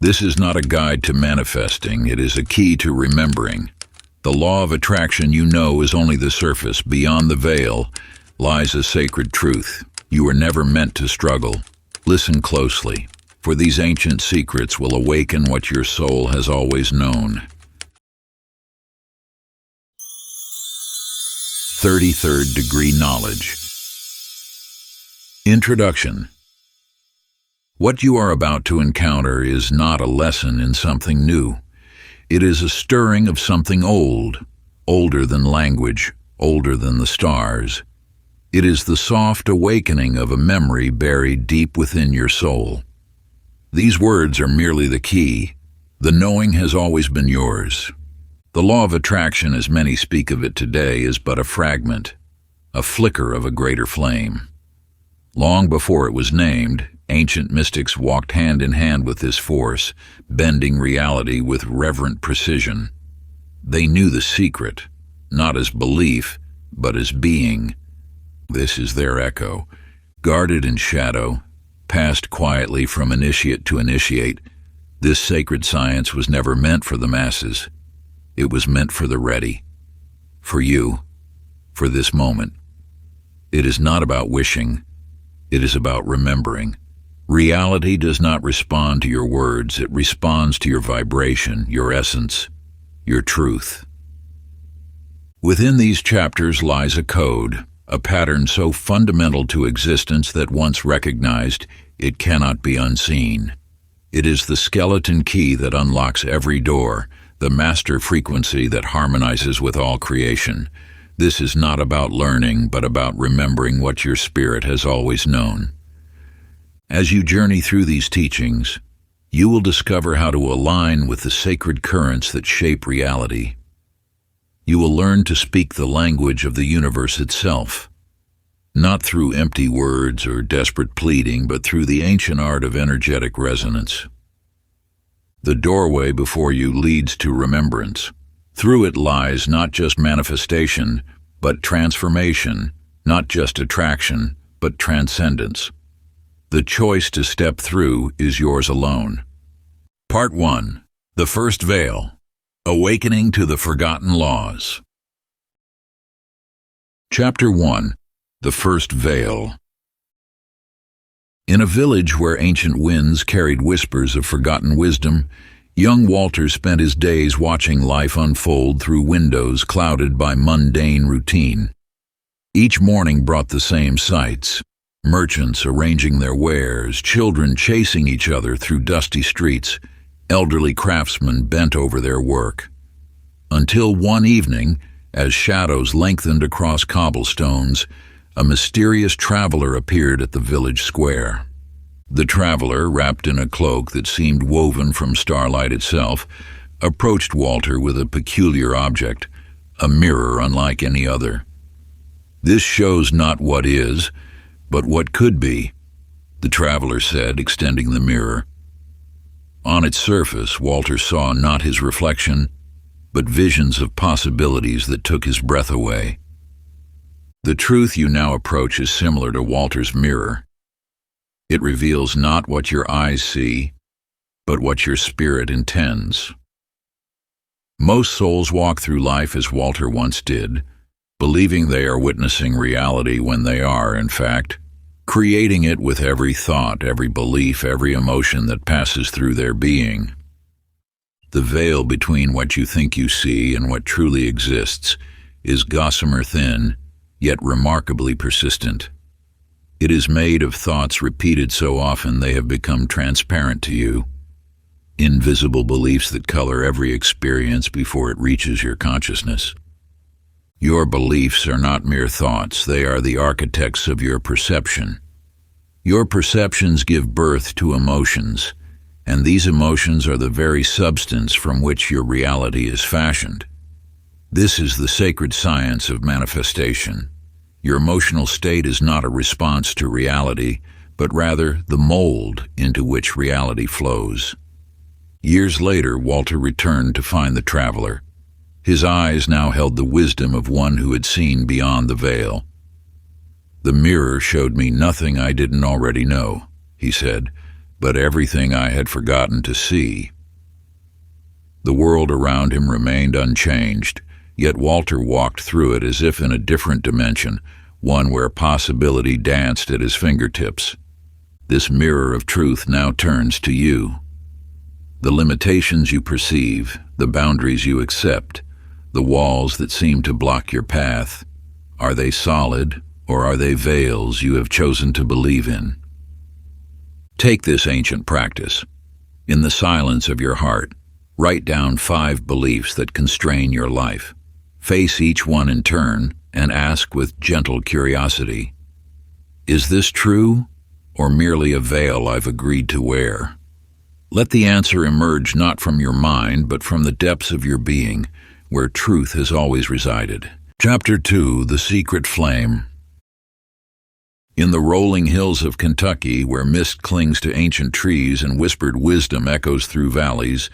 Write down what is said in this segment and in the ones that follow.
This is not a guide to manifesting, it is a key to remembering. The law of attraction you know is only the surface. Beyond the veil lies a sacred truth. You were never meant to struggle. Listen closely, for these ancient secrets will awaken what your soul has always known. 33rd Degree Knowledge. Introduction. What you are about to encounter is not a lesson in something new. It is a stirring of something old, older than language, older than the stars. It is the soft awakening of a memory buried deep within your soul. These words are merely the key. The knowing has always been yours. The law of attraction, as many speak of it today, is but a fragment, a flicker of a greater flame. Long before it was named, ancient mystics walked hand in hand with this force, bending reality with reverent precision. They knew the secret, not as belief, but as being. This is their echo, guarded in shadow, passed quietly from initiate to initiate. This sacred science was never meant for the masses. It was meant for the ready, for you, for this moment. It is not about wishing, it is about remembering. Reality does not respond to your words, it responds to your vibration, your essence, your truth. Within these chapters lies a code, a pattern so fundamental to existence that once recognized, it cannot be unseen. It is the skeleton key that unlocks every door, the master frequency that harmonizes with all creation. This is not about learning, but about remembering what your spirit has always known. As you journey through these teachings, you will discover how to align with the sacred currents that shape reality. You will learn to speak the language of the universe itself, not through empty words or desperate pleading, but through the ancient art of energetic resonance. The doorway before you leads to remembrance. Through it lies not just manifestation, but transformation, not just attraction, but transcendence. The choice to step through is yours alone. Part 1. The First Veil. Awakening to the Forgotten Laws. Chapter 1. The First Veil. In a village where ancient winds carried whispers of forgotten wisdom, young Walter spent his days watching life unfold through windows clouded by mundane routine. Each morning brought the same sights: merchants arranging their wares, children chasing each other through dusty streets, elderly craftsmen bent over their work. Until one evening, as shadows lengthened across cobblestones, a mysterious traveler appeared at the village square. The traveler, wrapped in a cloak that seemed woven from starlight itself, approached Walter with a peculiar object, a mirror unlike any other. "This shows not what is, but what could be," the traveler said, extending the mirror. On its surface, Walter saw not his reflection, but visions of possibilities that took his breath away. The truth you now approach is similar to Walter's mirror. It reveals not what your eyes see, but what your spirit intends. Most souls walk through life as Walter once did, believing they are witnessing reality when they are, in fact, creating it with every thought, every belief, every emotion that passes through their being. The veil between what you think you see and what truly exists is gossamer thin, yet remarkably persistent. It is made of thoughts repeated so often they have become transparent to you, invisible beliefs that color every experience before it reaches your consciousness. Your beliefs are not mere thoughts, they are the architects of your perception. Your perceptions give birth to emotions, and these emotions are the very substance from which your reality is fashioned. This is the sacred science of manifestation. Your emotional state is not a response to reality, but rather the mold into which reality flows. Years later, Walter returned to find the traveler. His eyes now held the wisdom of one who had seen beyond the veil. "The mirror showed me nothing I didn't already know," he said, but everything I had forgotten to see. The world around him remained unchanged, yet Walter walked through it as if in a different dimension, one where possibility danced at his fingertips. This mirror of truth now turns to you. The limitations you perceive, the boundaries you accept, the walls that seem to block your path, are they solid or are they veils you have chosen to believe in? Take this ancient practice. In the silence of your heart, write down 5 beliefs that constrain your life. Face each one in turn and ask with gentle curiosity, is this true or merely a veil I've agreed to wear? Let the answer emerge not from your mind but from the depths of your being, where truth has always resided. Chapter 2: The Secret Flame. In the rolling hills of Kentucky, where mist clings to ancient trees and whispered wisdom echoes through valleys,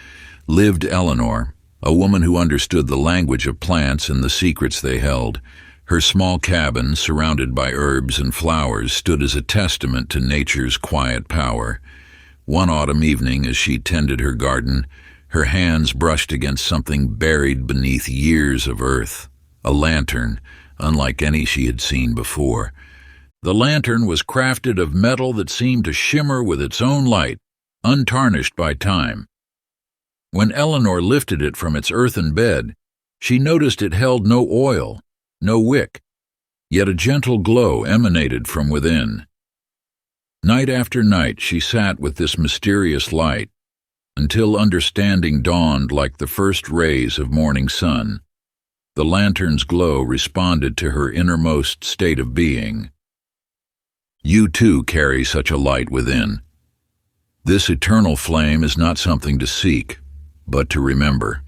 lived Eleanor, a woman who understood the language of plants and the secrets they held. Her small cabin, surrounded by herbs and flowers, stood as a testament to nature's quiet power. One autumn evening, as she tended her garden, her hands brushed against something buried beneath years of earth, a lantern, unlike any she had seen before. The lantern was crafted of metal that seemed to shimmer with its own light, untarnished by time. When Eleanor lifted it from its earthen bed, she noticed it held no oil, no wick, yet a gentle glow emanated from within. Night after night she sat with this mysterious light, until understanding dawned like the first rays of morning sun. The lantern's glow responded to her innermost state of being. You too carry such a light within. This eternal flame is not something to seek, but to remember.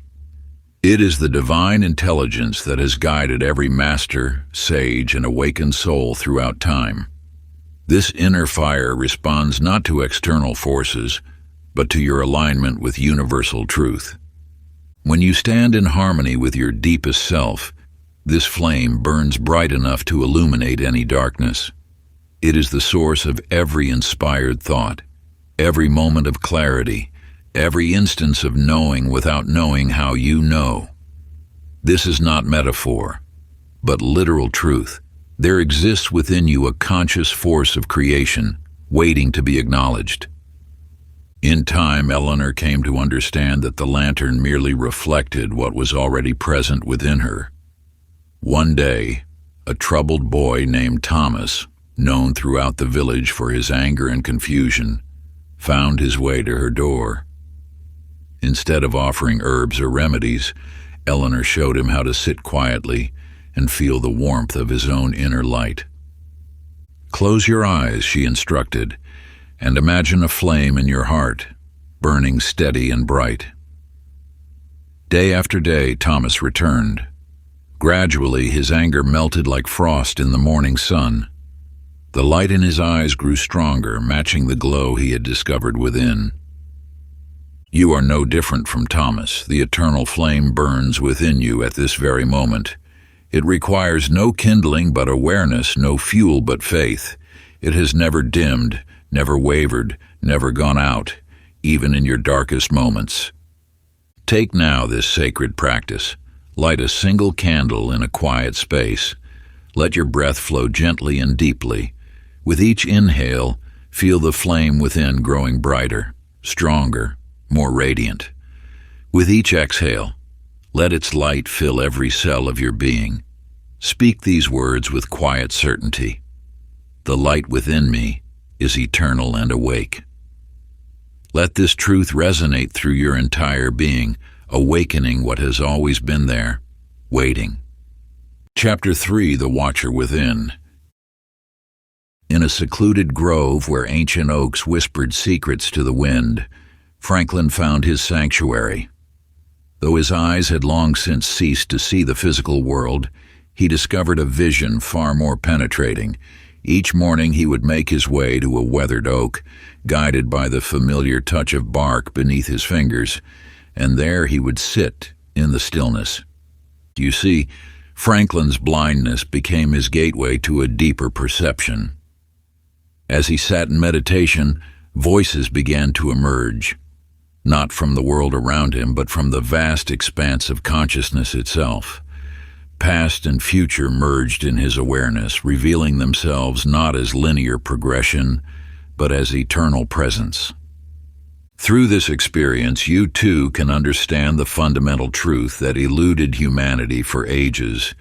It is the divine intelligence that has guided every master, sage, and awakened soul throughout time. This inner fire responds not to external forces, but to your alignment with universal truth. When you stand in harmony with your deepest self, this flame burns bright enough to illuminate any darkness. It is the source of every inspired thought, every moment of clarity, every instance of knowing without knowing how you know. This is not metaphor, but literal truth. There exists within you a conscious force of creation, waiting to be acknowledged. In time, Eleanor came to understand that the lantern merely reflected what was already present within her. One day, a troubled boy named Thomas, known throughout the village for his anger and confusion, found his way to her door. Instead of offering herbs or remedies, Eleanor showed him how to sit quietly and feel the warmth of his own inner light. Close your eyes, she instructed, and imagine a flame in your heart, burning steady and bright. Day after day, Thomas returned. Gradually, his anger melted like frost in the morning sun. The light in his eyes grew stronger, matching the glow he had discovered within. You are no different from Thomas. The eternal flame burns within you at this very moment. It requires no kindling but awareness, no fuel but faith. It has never dimmed, never wavered, never gone out, even in your darkest moments. Take now this sacred practice. Light a single candle in a quiet space. Let your breath flow gently and deeply. With each inhale, feel the flame within growing brighter, stronger, more radiant. With each exhale, let its light fill every cell of your being. Speak these words with quiet certainty. The light within me is eternal and awake. Let this truth resonate through your entire being, awakening what has always been there, waiting. Chapter 3: The Watcher Within. In a secluded grove where ancient oaks whispered secrets to the wind, Franklin found his sanctuary. Though his eyes had long since ceased to see the physical world, he discovered a vision far more penetrating. Each morning he would make his way to a weathered oak, guided by the familiar touch of bark beneath his fingers, and there he would sit in the stillness. You see, Franklin's blindness became his gateway to a deeper perception. As he sat in meditation, Voices began to emerge, not from the world around him, but from the vast expanse of consciousness itself. Past and future merged in his awareness, revealing themselves not as linear progression, but as eternal presence. Through this experience, you too can understand the fundamental truth that eluded humanity for ages.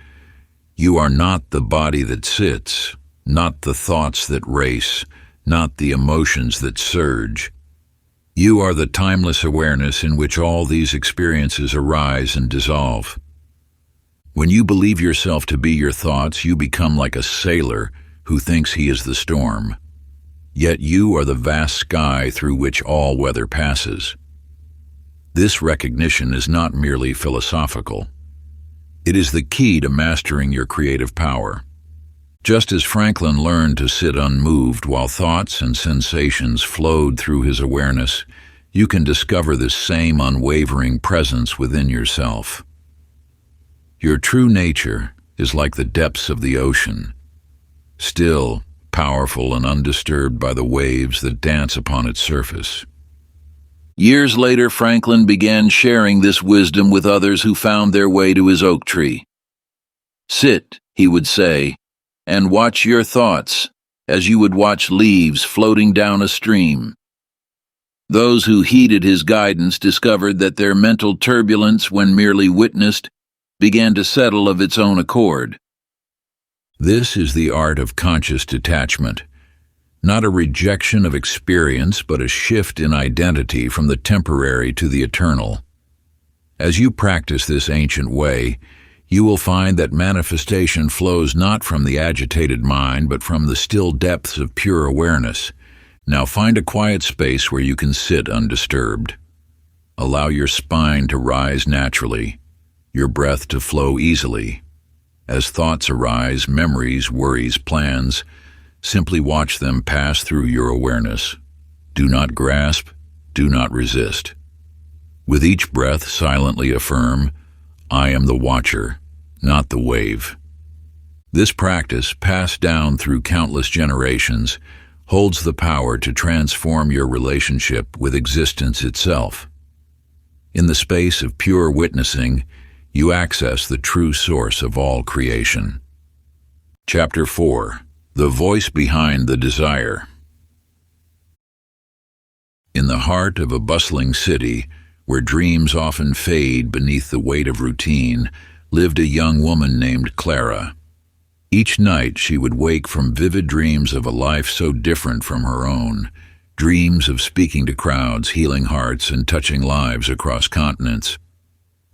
You are not the body that sits, not the thoughts that race, not the emotions that surge. You are the timeless awareness in which all these experiences arise and dissolve. When you believe yourself to be your thoughts, you become like a sailor who thinks he is the storm. Yet you are the vast sky through which all weather passes. This recognition is not merely philosophical. It is the key to mastering your creative power. Just as Franklin learned to sit unmoved while thoughts and sensations flowed through his awareness, you can discover this same unwavering presence within yourself. Your true nature is like the depths of the ocean, still, powerful, and undisturbed by the waves that dance upon its surface. Years later, Franklin began sharing this wisdom with others who found their way to his oak tree. "Sit," he would say, "and watch your thoughts as you would watch leaves floating down a stream." Those who heeded his guidance discovered that their mental turbulence, when merely witnessed, began to settle of its own accord. This is the art of conscious detachment, not a rejection of experience, but a shift in identity from the temporary to the eternal. As you practice this ancient way, you will find that manifestation flows not from the agitated mind, but from the still depths of pure awareness. Now find a quiet space where you can sit undisturbed. Allow your spine to rise naturally, your breath to flow easily. As thoughts arise, memories, worries, plans, simply watch them pass through your awareness. Do not grasp, do not resist. With each breath, silently affirm, "I am the watcher, not the wave." This practice, passed down through countless generations, holds the power to transform your relationship with existence itself. In the space of pure witnessing, you access the true source of all creation. Chapter 4. The Voice Behind the Desire. In the heart of a bustling city, where dreams often fade beneath the weight of routine, lived a young woman named Clara. Each night she would wake from vivid dreams of a life so different from her own, dreams of speaking to crowds, healing hearts, and touching lives across continents.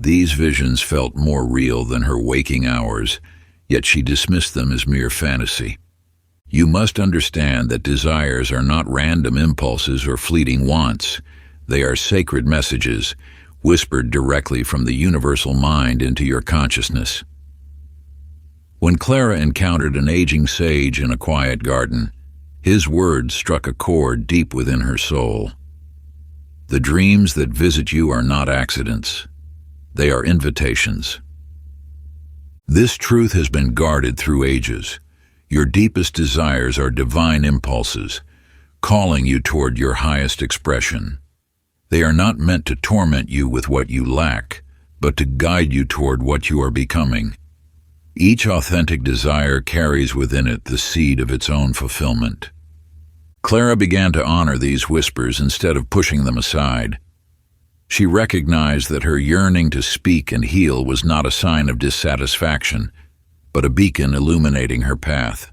These visions felt more real than her waking hours, yet she dismissed them as mere fantasy. You must understand that desires are not random impulses or fleeting wants. They are sacred messages, whispered directly from the universal mind into your consciousness. When Clara encountered an aging sage in a quiet garden, his words struck a chord deep within her soul. The dreams that visit you are not accidents. They are invitations. This truth has been guarded through ages. Your deepest desires are divine impulses, calling you toward your highest expression. They are not meant to torment you with what you lack, but to guide you toward what you are becoming. Each authentic desire carries within it the seed of its own fulfillment. Clara began to honor these whispers instead of pushing them aside. She recognized that her yearning to speak and heal was not a sign of dissatisfaction, but a beacon illuminating her path.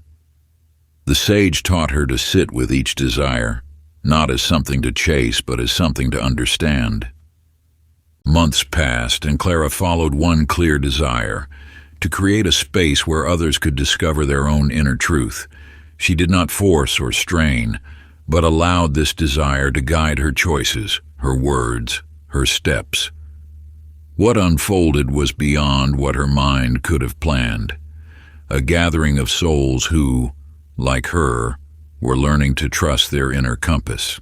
The sage taught her to sit with each desire, not as something to chase, but as something to understand. Months passed, and Clara followed one clear desire: to create a space where others could discover their own inner truth. She did not force or strain, but allowed this desire to guide her choices, her words, her steps. What unfolded was beyond what her mind could have planned. A gathering of souls who, like her, were learning to trust their inner compass.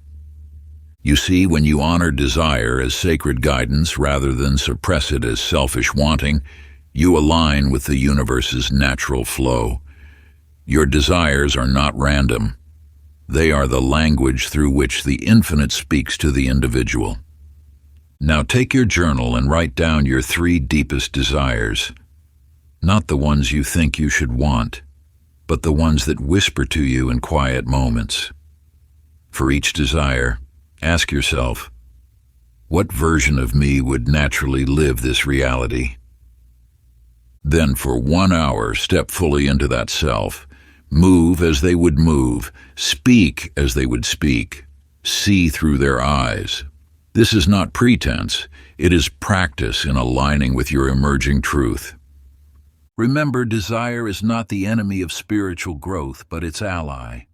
You see, when you honor desire as sacred guidance rather than suppress it as selfish wanting, you align with the universe's natural flow. Your desires are not random. They are the language through which the infinite speaks to the individual. Now take your journal and write down your 3 deepest desires. Not the ones you think you should want, but the ones that whisper to you in quiet moments. For each desire, ask yourself, what version of me would naturally live this reality? Then for 1 hour, step fully into that self. Move as they would move, speak as they would speak, see through their eyes. This is not pretense, it is practice in aligning with your emerging truth. Remember, desire is not the enemy of spiritual growth, but its ally.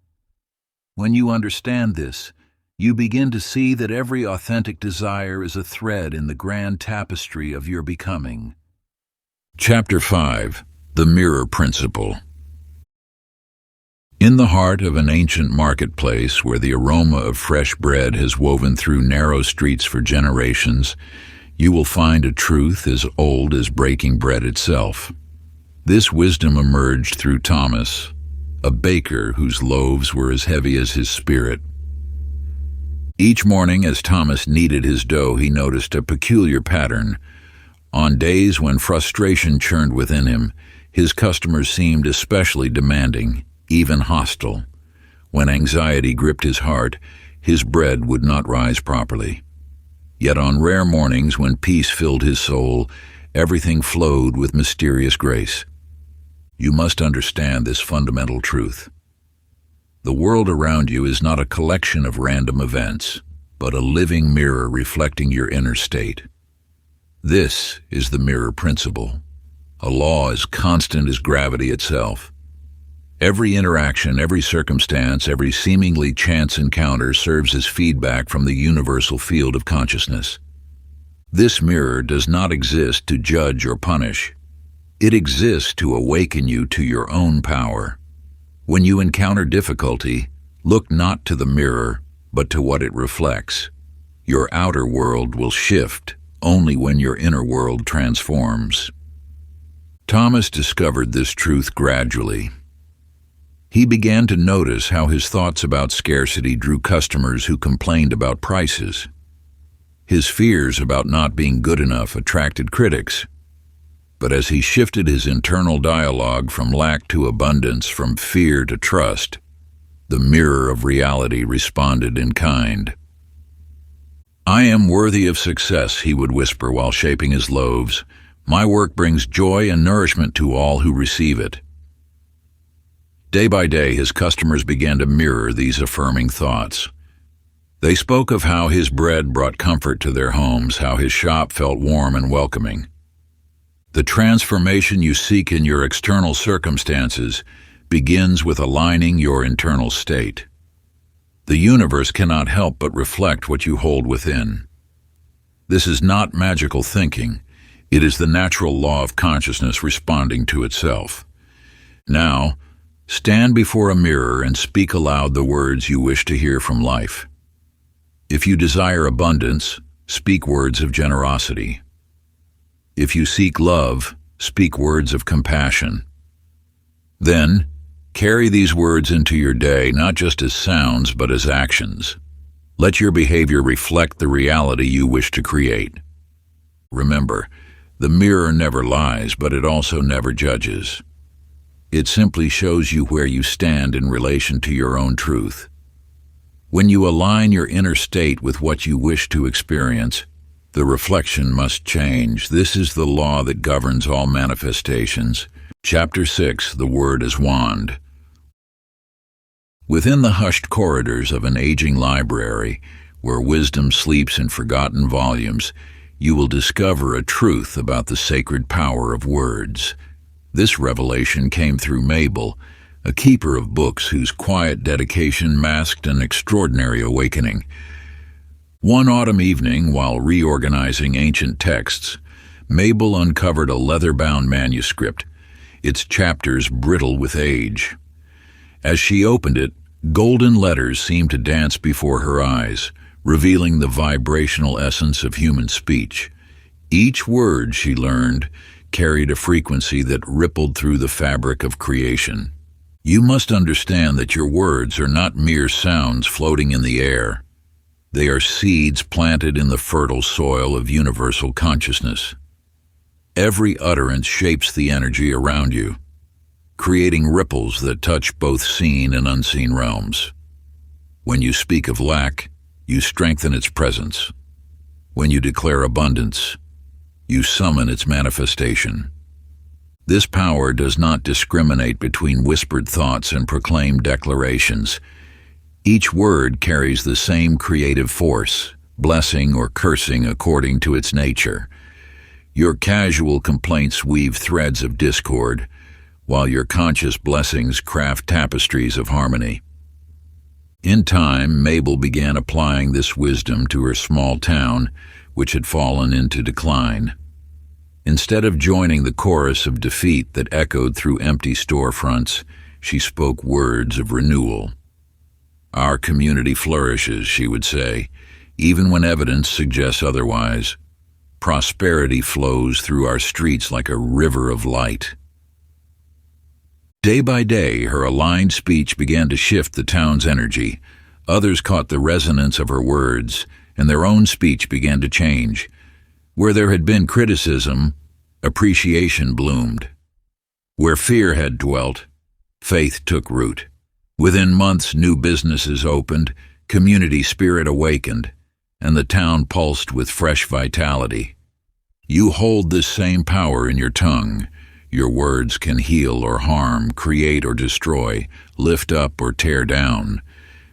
When you understand this, you begin to see that every authentic desire is a thread in the grand tapestry of your becoming. Chapter 5. The Mirror Principle. In the heart of an ancient marketplace where the aroma of fresh bread has woven through narrow streets for generations, you will find a truth as old as breaking bread itself. This wisdom emerged through Thomas, a baker whose loaves were as heavy as his spirit. Each morning as Thomas kneaded his dough, he noticed a peculiar pattern. On days when frustration churned within him, his customers seemed especially demanding, even hostile. When anxiety gripped his heart, his bread would not rise properly. Yet on rare mornings when peace filled his soul, everything flowed with mysterious grace. You must understand this fundamental truth. The world around you is not a collection of random events, but a living mirror reflecting your inner state. This is the mirror principle, a law as constant as gravity itself. Every interaction, every circumstance, every seemingly chance encounter serves as feedback from the universal field of consciousness. This mirror does not exist to judge or punish. It exists to awaken you to your own power. When you encounter difficulty, look not to the mirror, but to what it reflects. Your outer world will shift only when your inner world transforms. Thomas discovered this truth gradually. He began to notice how his thoughts about scarcity drew customers who complained about prices. His fears about not being good enough attracted critics. But as he shifted his internal dialogue from lack to abundance, from fear to trust, the mirror of reality responded in kind. "I am worthy of success," he would whisper while shaping his loaves. "My work brings joy and nourishment to all who receive it." Day by day, his customers began to mirror these affirming thoughts. They spoke of how his bread brought comfort to their homes, how his shop felt warm and welcoming. The transformation you seek in your external circumstances begins with aligning your internal state. The universe cannot help but reflect what you hold within. This is not magical thinking. It is the natural law of consciousness responding to itself. Now, stand before a mirror and speak aloud the words you wish to hear from life. If you desire abundance, speak words of generosity. If you seek love, speak words of compassion. Then, carry these words into your day, not just as sounds, but as actions. Let your behavior reflect the reality you wish to create. Remember, the mirror never lies, but it also never judges. It simply shows you where you stand in relation to your own truth. When you align your inner state with what you wish to experience, the reflection must change. This is the law that governs all manifestations. Chapter 6. The Word as Wand. Within the hushed corridors of an aging library, where wisdom sleeps in forgotten volumes, you will discover a truth about the sacred power of words. This revelation came through Mabel, a keeper of books whose quiet dedication masked an extraordinary awakening. One autumn evening, while reorganizing ancient texts, Mabel uncovered a leather-bound manuscript, its chapters brittle with age. As she opened it, golden letters seemed to dance before her eyes, revealing the vibrational essence of human speech. Each word, she learned, carried a frequency that rippled through the fabric of creation. You must understand that your words are not mere sounds floating in the air. They are seeds planted in the fertile soil of universal consciousness. Every utterance shapes the energy around you, creating ripples that touch both seen and unseen realms. When you speak of lack, you strengthen its presence. When you declare abundance, you summon its manifestation. This power does not discriminate between whispered thoughts and proclaimed declarations. Each word carries the same creative force, blessing or cursing according to its nature. Your casual complaints weave threads of discord, while your conscious blessings craft tapestries of harmony. In time, Mabel began applying this wisdom to her small town, which had fallen into decline. Instead of joining the chorus of defeat that echoed through empty storefronts, she spoke words of renewal. "Our community flourishes," she would say, even when evidence suggests otherwise. "Prosperity flows through our streets like a river of light." Day by day, her aligned speech began to shift the town's energy. Others caught the resonance of her words, and their own speech began to change. Where there had been criticism, appreciation bloomed. Where fear had dwelt, faith took root. Within months, new businesses opened, community spirit awakened, and the town pulsed with fresh vitality. You hold this same power in your tongue. Your words can heal or harm, create or destroy, lift up or tear down.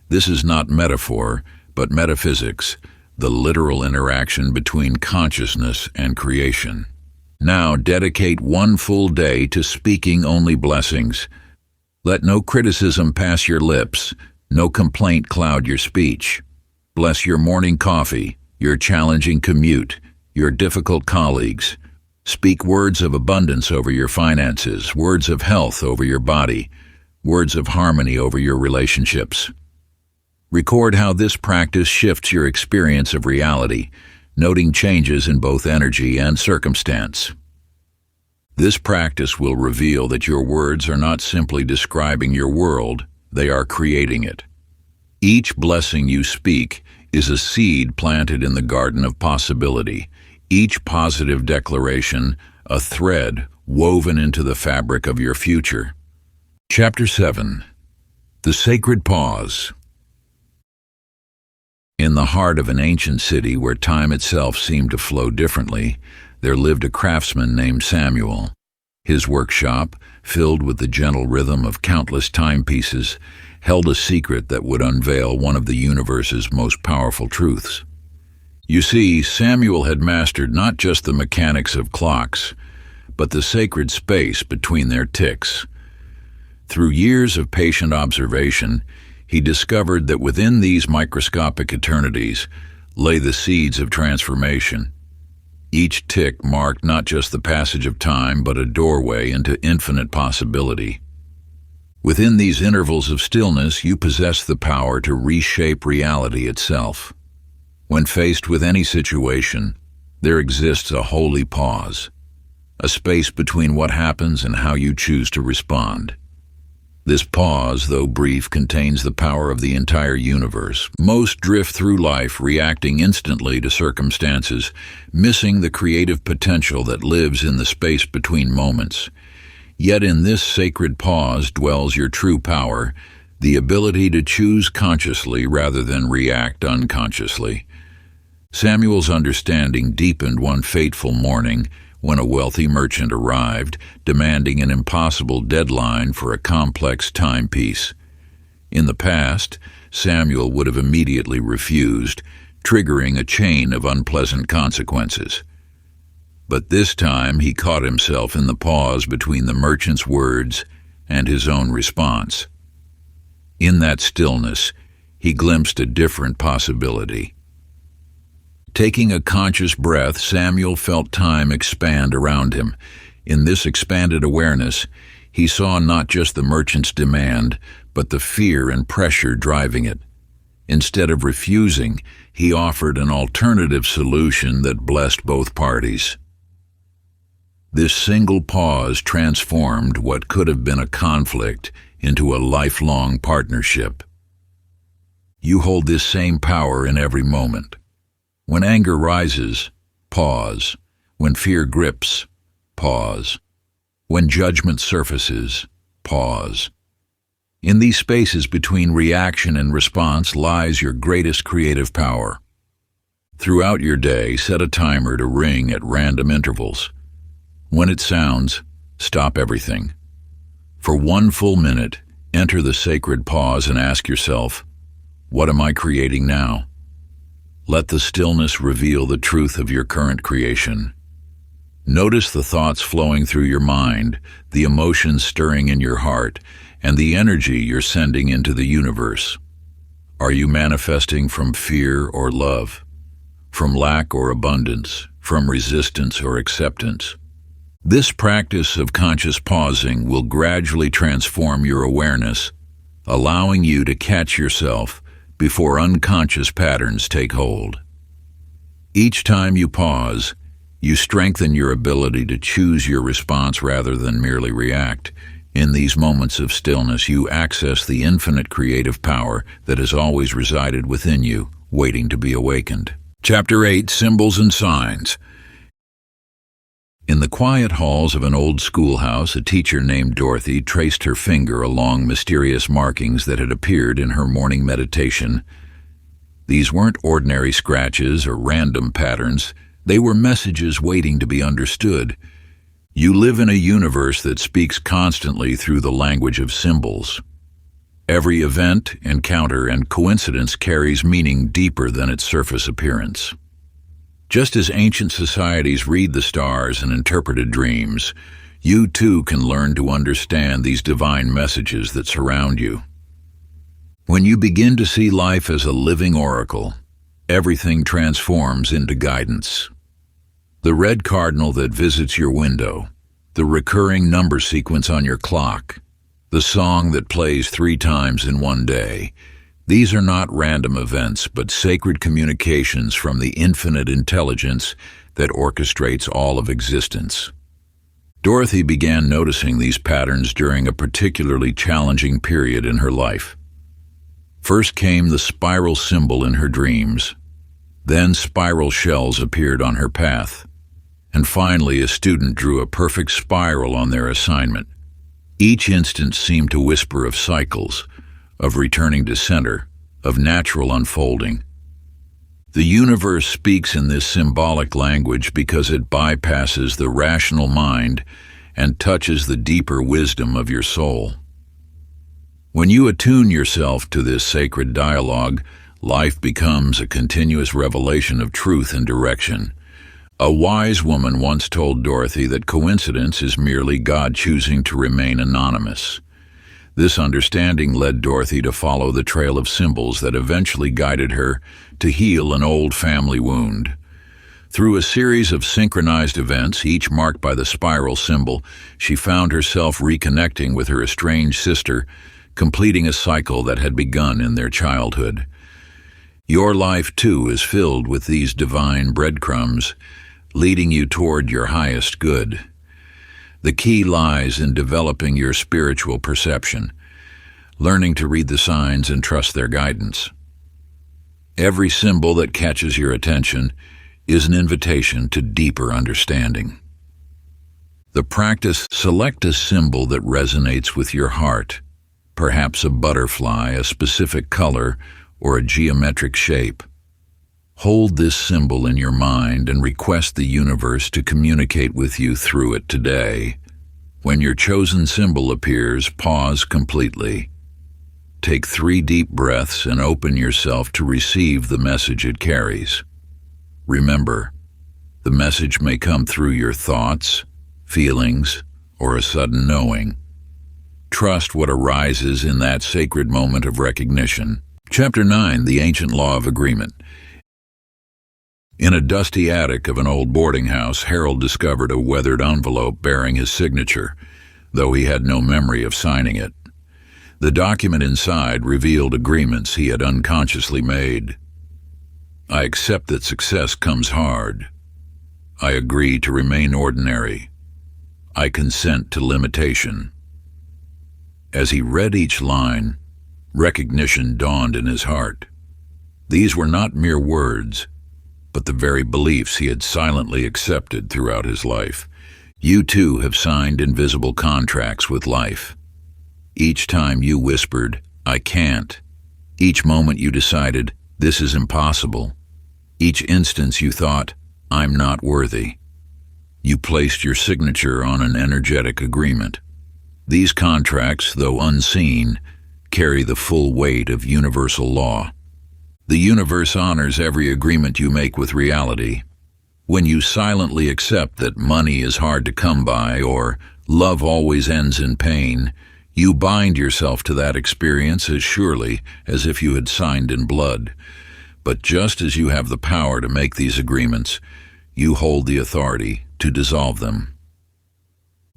This is not metaphor, but metaphysics, the literal interaction between consciousness and creation. Now dedicate one full day to speaking only blessings. Let no criticism pass your lips, no complaint cloud your speech. Bless your morning coffee, your challenging commute, your difficult colleagues. Speak words of abundance over your finances, words of health over your body, words of harmony over your relationships. Record how this practice shifts your experience of reality, noting changes in both energy and circumstance. This practice will reveal that your words are not simply describing your world, they are creating it. Each blessing you speak is a seed planted in the garden of possibility. Each positive declaration, a thread woven into the fabric of your future. Chapter 7. The Sacred Pause. In the heart of an ancient city where time itself seemed to flow differently, there lived a craftsman named Samuel. His workshop, filled with the gentle rhythm of countless timepieces, held a secret that would unveil one of the universe's most powerful truths. You see, Samuel had mastered not just the mechanics of clocks, but the sacred space between their ticks. Through years of patient observation, he discovered that within these microscopic eternities lay the seeds of transformation. Each tick marked not just the passage of time, but a doorway into infinite possibility. Within these intervals of stillness, you possess the power to reshape reality itself. When faced with any situation, there exists a holy pause, a space between what happens and how you choose to respond. This pause, though brief, contains the power of the entire universe. Most drift through life reacting instantly to circumstances, missing the creative potential that lives in the space between moments. Yet in this sacred pause dwells your true power, the ability to choose consciously rather than react unconsciously. Samuel's understanding deepened one fateful morning when a wealthy merchant arrived, demanding an impossible deadline for a complex timepiece. In the past, Samuel would have immediately refused, triggering a chain of unpleasant consequences. But this time he caught himself in the pause between the merchant's words and his own response. In that stillness, he glimpsed a different possibility. Taking a conscious breath, Samuel felt time expand around him. In this expanded awareness, he saw not just the merchant's demand, but the fear and pressure driving it. Instead of refusing, he offered an alternative solution that blessed both parties. This single pause transformed what could have been a conflict into a lifelong partnership. You hold this same power in every moment. When anger rises, pause. When fear grips, pause. When judgment surfaces, pause. In these spaces between reaction and response lies your greatest creative power. Throughout your day, set a timer to ring at random intervals. When it sounds, stop everything. For 1 full minute, enter the sacred pause and ask yourself, what am I creating now? Let the stillness reveal the truth of your current creation. Notice the thoughts flowing through your mind, the emotions stirring in your heart, and the energy you're sending into the universe. Are you manifesting from fear or love? From lack or abundance? From resistance or acceptance? This practice of conscious pausing will gradually transform your awareness, allowing you to catch yourself before unconscious patterns take hold. Each time you pause, you strengthen your ability to choose your response rather than merely react. In these moments of stillness, you access the infinite creative power that has always resided within you, waiting to be awakened. Chapter 8: Symbols and Signs. In the quiet halls of an old schoolhouse, a teacher named Dorothy traced her finger along mysterious markings that had appeared in her morning meditation. These weren't ordinary scratches or random patterns. They were messages waiting to be understood. You live in a universe that speaks constantly through the language of symbols. Every event, encounter, and coincidence carries meaning deeper than its surface appearance. Just as ancient societies read the stars and interpreted dreams, you too can learn to understand these divine messages that surround you. When you begin to see life as a living oracle, everything transforms into guidance. The red cardinal that visits your window, the recurring number sequence on your clock, the song that plays 3 times in one day, these are not random events, but sacred communications from the infinite intelligence that orchestrates all of existence. Dorothy began noticing these patterns during a particularly challenging period in her life. First came the spiral symbol in her dreams. Then spiral shells appeared on her path. And finally, a student drew a perfect spiral on their assignment. Each instance seemed to whisper of cycles, of returning to center, of natural unfolding. The universe speaks in this symbolic language because it bypasses the rational mind and touches the deeper wisdom of your soul. When you attune yourself to this sacred dialogue, life becomes a continuous revelation of truth and direction. A wise woman once told Dorothy that coincidence is merely God choosing to remain anonymous. This understanding led Dorothy to follow the trail of symbols that eventually guided her to heal an old family wound. Through a series of synchronized events, each marked by the spiral symbol, she found herself reconnecting with her estranged sister, completing a cycle that had begun in their childhood. Your life, too, is filled with these divine breadcrumbs, leading you toward your highest good. The key lies in developing your spiritual perception, learning to read the signs and trust their guidance. Every symbol that catches your attention is an invitation to deeper understanding. The practice: select a symbol that resonates with your heart, perhaps a butterfly, a specific color, or a geometric shape. Hold this symbol in your mind and request the universe to communicate with you through it today. When your chosen symbol appears, pause completely. Take 3 deep breaths and open yourself to receive the message it carries. Remember, the message may come through your thoughts, feelings, or a sudden knowing. Trust what arises in that sacred moment of recognition. Chapter 9: The Ancient Law of Agreement. In a dusty attic of an old boarding house, Harold discovered a weathered envelope bearing his signature, though he had no memory of signing it. The document inside revealed agreements he had unconsciously made. I accept that success comes hard. I agree to remain ordinary. I consent to limitation. As he read each line, recognition dawned in his heart. These were not mere words, but the very beliefs he had silently accepted throughout his life. You too have signed invisible contracts with life. Each time you whispered, "I can't," each moment you decided, "This is impossible," each instance you thought, "I'm not worthy," you placed your signature on an energetic agreement. These contracts, though unseen, carry the full weight of universal law. The universe honors every agreement you make with reality. When you silently accept that money is hard to come by or love always ends in pain, you bind yourself to that experience as surely as if you had signed in blood. But just as you have the power to make these agreements, you hold the authority to dissolve them.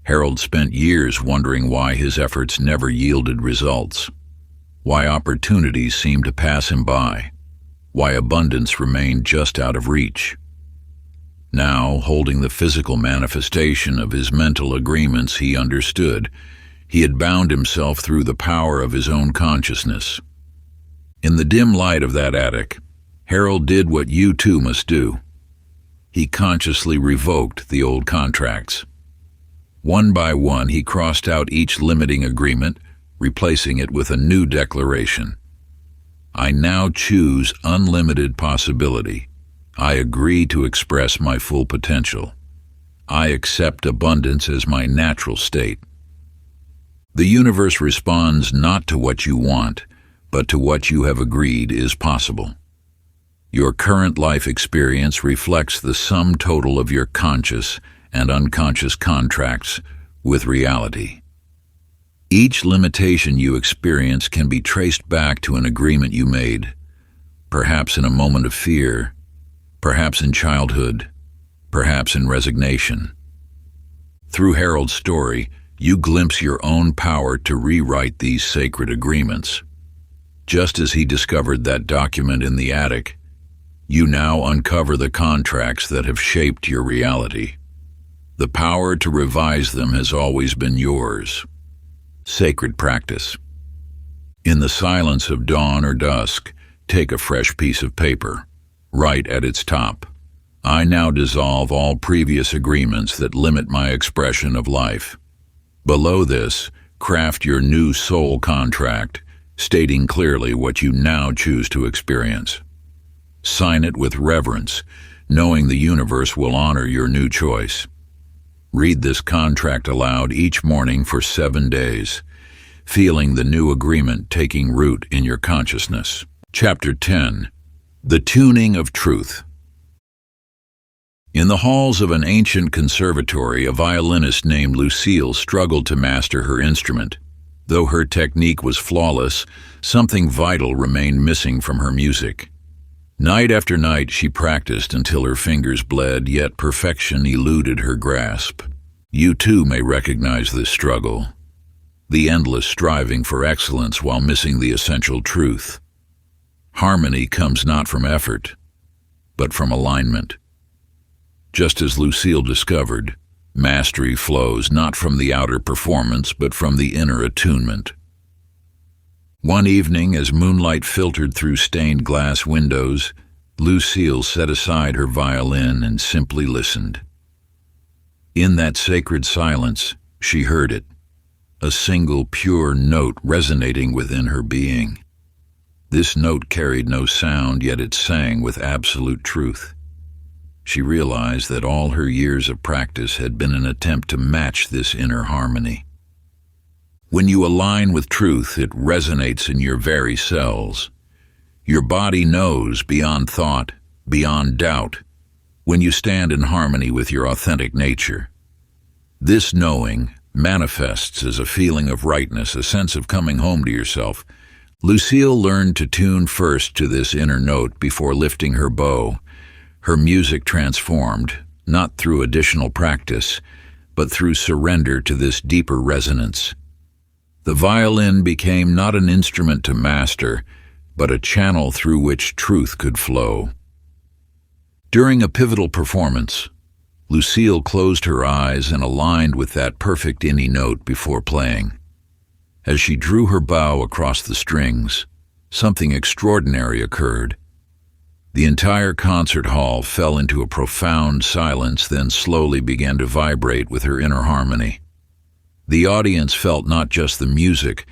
Harold spent years wondering why his efforts never yielded results, why opportunities seemed to pass him by, why abundance remained just out of reach. Now, holding the physical manifestation of his mental agreements, he understood. He had bound himself through the power of his own consciousness. In the dim light of that attic, Harold did what you too must do. He consciously revoked the old contracts. One by one, he crossed out each limiting agreement, replacing it with a new declaration. I now choose unlimited possibility. I agree to express my full potential. I accept abundance as my natural state. The universe responds not to what you want, but to what you have agreed is possible. Your current life experience reflects the sum total of your conscious and unconscious contracts with reality. Each limitation you experience can be traced back to an agreement you made, perhaps in a moment of fear, perhaps in childhood, perhaps in resignation. Through Harold's story, you glimpse your own power to rewrite these sacred agreements. Just as he discovered that document in the attic, you now uncover the contracts that have shaped your reality. The power to revise them has always been yours. Sacred practice. In the silence of dawn or dusk, take a fresh piece of paper. Write at its top, I now dissolve all previous agreements that limit my expression of life. Below this, craft your new soul contract, stating clearly what you now choose to experience. Sign it with reverence, knowing the universe will honor your new choice. Read this contract aloud each morning for 7 days, feeling the new agreement taking root in your consciousness. Chapter 10. The Tuning of Truth. In the halls of an ancient conservatory, a violinist named Lucille struggled to master her instrument. Though her technique was flawless, something vital remained missing from her music. Night after night she practiced until her fingers bled, yet perfection eluded her grasp. You too may recognize this struggle, the endless striving for excellence while missing the essential truth. Harmony comes not from effort, but from alignment. Just as Lucille discovered, mastery flows not from the outer performance, but from the inner attunement. One evening, as moonlight filtered through stained glass windows, Lucille set aside her violin and simply listened. In that sacred silence, she heard it, a single pure note resonating within her being. This note carried no sound, yet it sang with absolute truth. She realized that all her years of practice had been an attempt to match this inner harmony. When you align with truth, it resonates in your very cells. Your body knows beyond thought, beyond doubt, when you stand in harmony with your authentic nature. This knowing manifests as a feeling of rightness, a sense of coming home to yourself. Lucille learned to tune first to this inner note before lifting her bow. Her music transformed, not through additional practice, but through surrender to this deeper resonance. The violin became not an instrument to master, but a channel through which truth could flow. During a pivotal performance, Lucille closed her eyes and aligned with that perfect innie note before playing. As she drew her bow across the strings, something extraordinary occurred. The entire concert hall fell into a profound silence, then slowly began to vibrate with her inner harmony. The audience felt not just the music,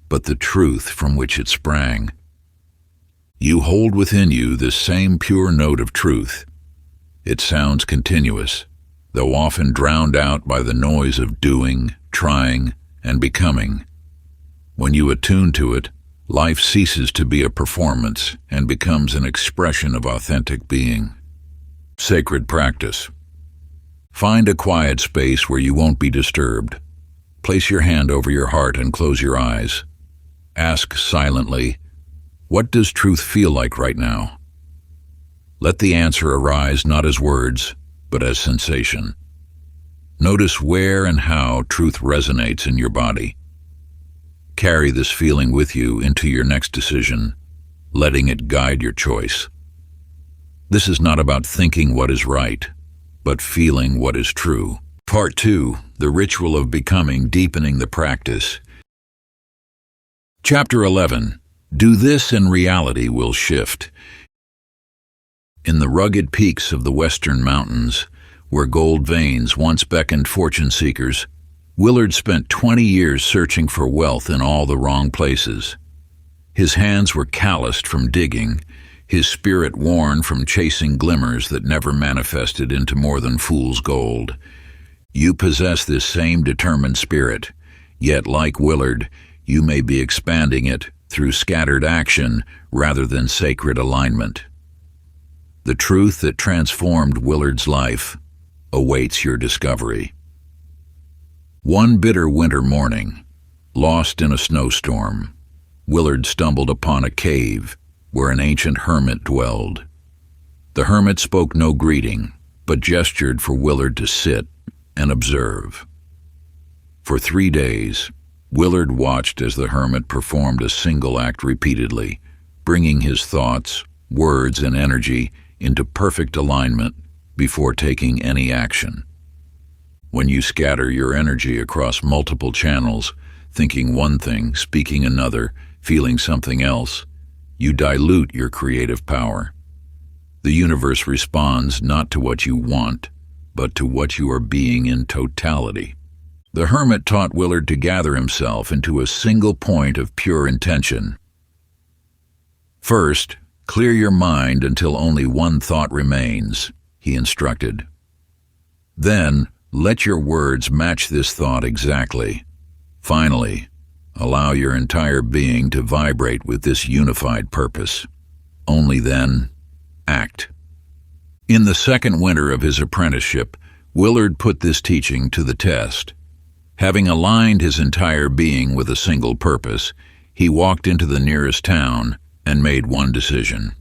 but the truth from which it sprang. You hold within you this same pure note of truth. It sounds continuous, though often drowned out by the noise of doing, trying, and becoming. When you attune to it, life ceases to be a performance and becomes an expression of authentic being. Sacred practice. Find a quiet space where you won't be disturbed. Place your hand over your heart and close your eyes. Ask silently, what does truth feel like right now? Let the answer arise not as words, but as sensation. Notice where and how truth resonates in your body. Carry this feeling with you into your next decision, letting it guide your choice. This is not about thinking what is right, but feeling what is true. Part 2, the ritual of becoming, deepening the practice. Chapter 11, do this and reality will shift. In the rugged peaks of the western mountains, where gold veins once beckoned fortune seekers, Willard spent 20 years searching for wealth in all the wrong places. His hands were calloused from digging, his spirit worn from chasing glimmers that never manifested into more than fool's gold. You possess this same determined spirit, yet like Willard, you may be expanding it through scattered action rather than sacred alignment. The truth that transformed Willard's life awaits your discovery. One bitter winter morning, lost in a snowstorm, Willard stumbled upon a cave where an ancient hermit dwelled. The hermit spoke no greeting, but gestured for Willard to sit and observe. For 3 days, Willard watched as the hermit performed a single act repeatedly, bringing his thoughts, words, and energy into perfect alignment before taking any action. When you scatter your energy across multiple channels, thinking one thing, speaking another, feeling something else, you dilute your creative power. The universe responds not to what you want, but to what you are being in totality. The hermit taught Willard to gather himself into a single point of pure intention. First, clear your mind until only one thought remains, he instructed. Then, let your words match this thought exactly. Finally, allow your entire being to vibrate with this unified purpose. Only then, act. In the second winter of his apprenticeship, Willard put this teaching to the test. Having aligned his entire being with a single purpose, he walked into the nearest town and made one decision.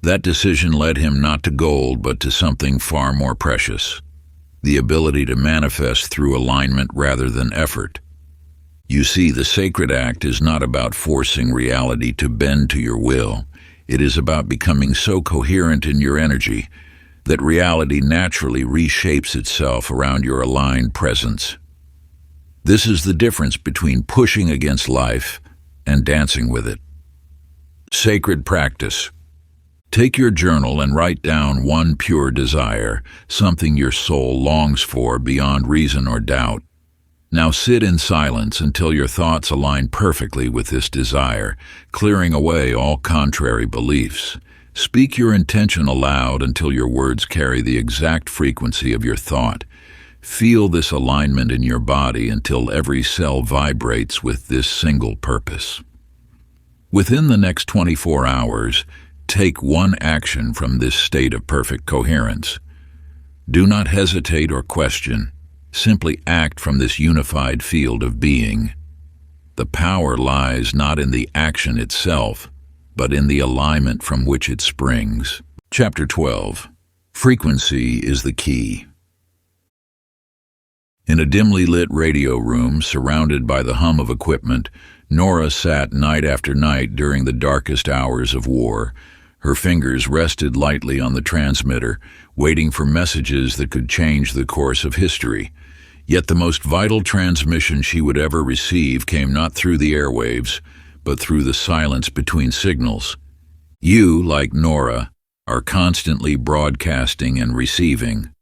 That decision led him not to gold, but to something far more precious: the ability to manifest through alignment rather than effort. You see, the sacred act is not about forcing reality to bend to your will. It is about becoming so coherent in your energy that reality naturally reshapes itself around your aligned presence. This is the difference between pushing against life and dancing with it. Sacred practice. Take your journal and write down one pure desire, something your soul longs for beyond reason or doubt. Now sit in silence until your thoughts align perfectly with this desire, clearing away all contrary beliefs. Speak your intention aloud until your words carry the exact frequency of your thought. Feel this alignment in your body until every cell vibrates with this single purpose. Within the next 24 hours, take one action from this state of perfect coherence. Do not hesitate or question. Simply act from this unified field of being. The power lies not in the action itself, but in the alignment from which it springs. Chapter 12. Frequency is the key. In a dimly lit radio room surrounded by the hum of equipment, Nora sat night after night during the darkest hours of war. Her fingers rested lightly on the transmitter, waiting for messages that could change the course of history. Yet the most vital transmission she would ever receive came not through the airwaves, but through the silence between signals. You, like Nora, are constantly broadcasting and receiving.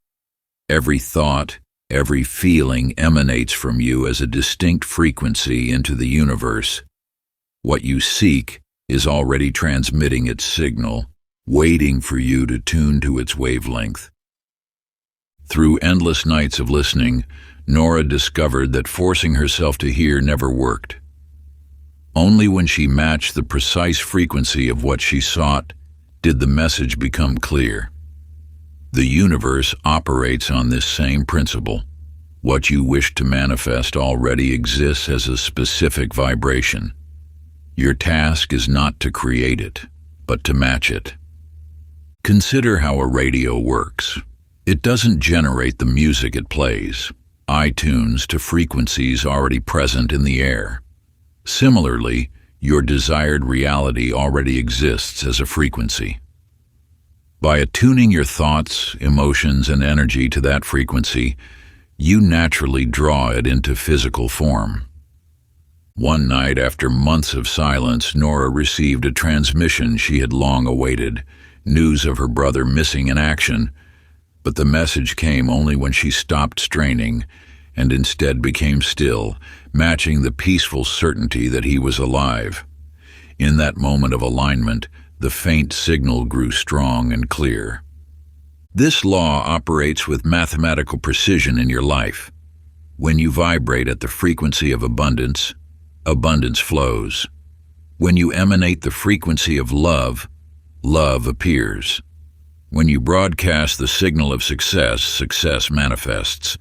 Every thought, every feeling emanates from you as a distinct frequency into the universe. What you seek is already transmitting its signal, waiting for you to tune to its wavelength. Through endless nights of listening, Nora discovered that forcing herself to hear never worked. Only when she matched the precise frequency of what she sought did the message become clear. The universe operates on this same principle. What you wish to manifest already exists as a specific vibration. Your task is not to create it, but to match it. Consider how a radio works. It doesn't generate the music it plays, iTunes to frequencies already present in the air. Similarly, your desired reality already exists as a frequency. By attuning your thoughts, emotions, and energy to that frequency, you naturally draw it into physical form. One night, after months of silence, Nora received a transmission she had long awaited, news of her brother missing in action. But the message came only when she stopped straining and instead became still, matching the peaceful certainty that he was alive. In that moment of alignment, the faint signal grew strong and clear. This law operates with mathematical precision in your life. When you vibrate at the frequency of abundance, abundance flows. When you emanate the frequency of love, love appears. When you broadcast the signal of success, success manifests.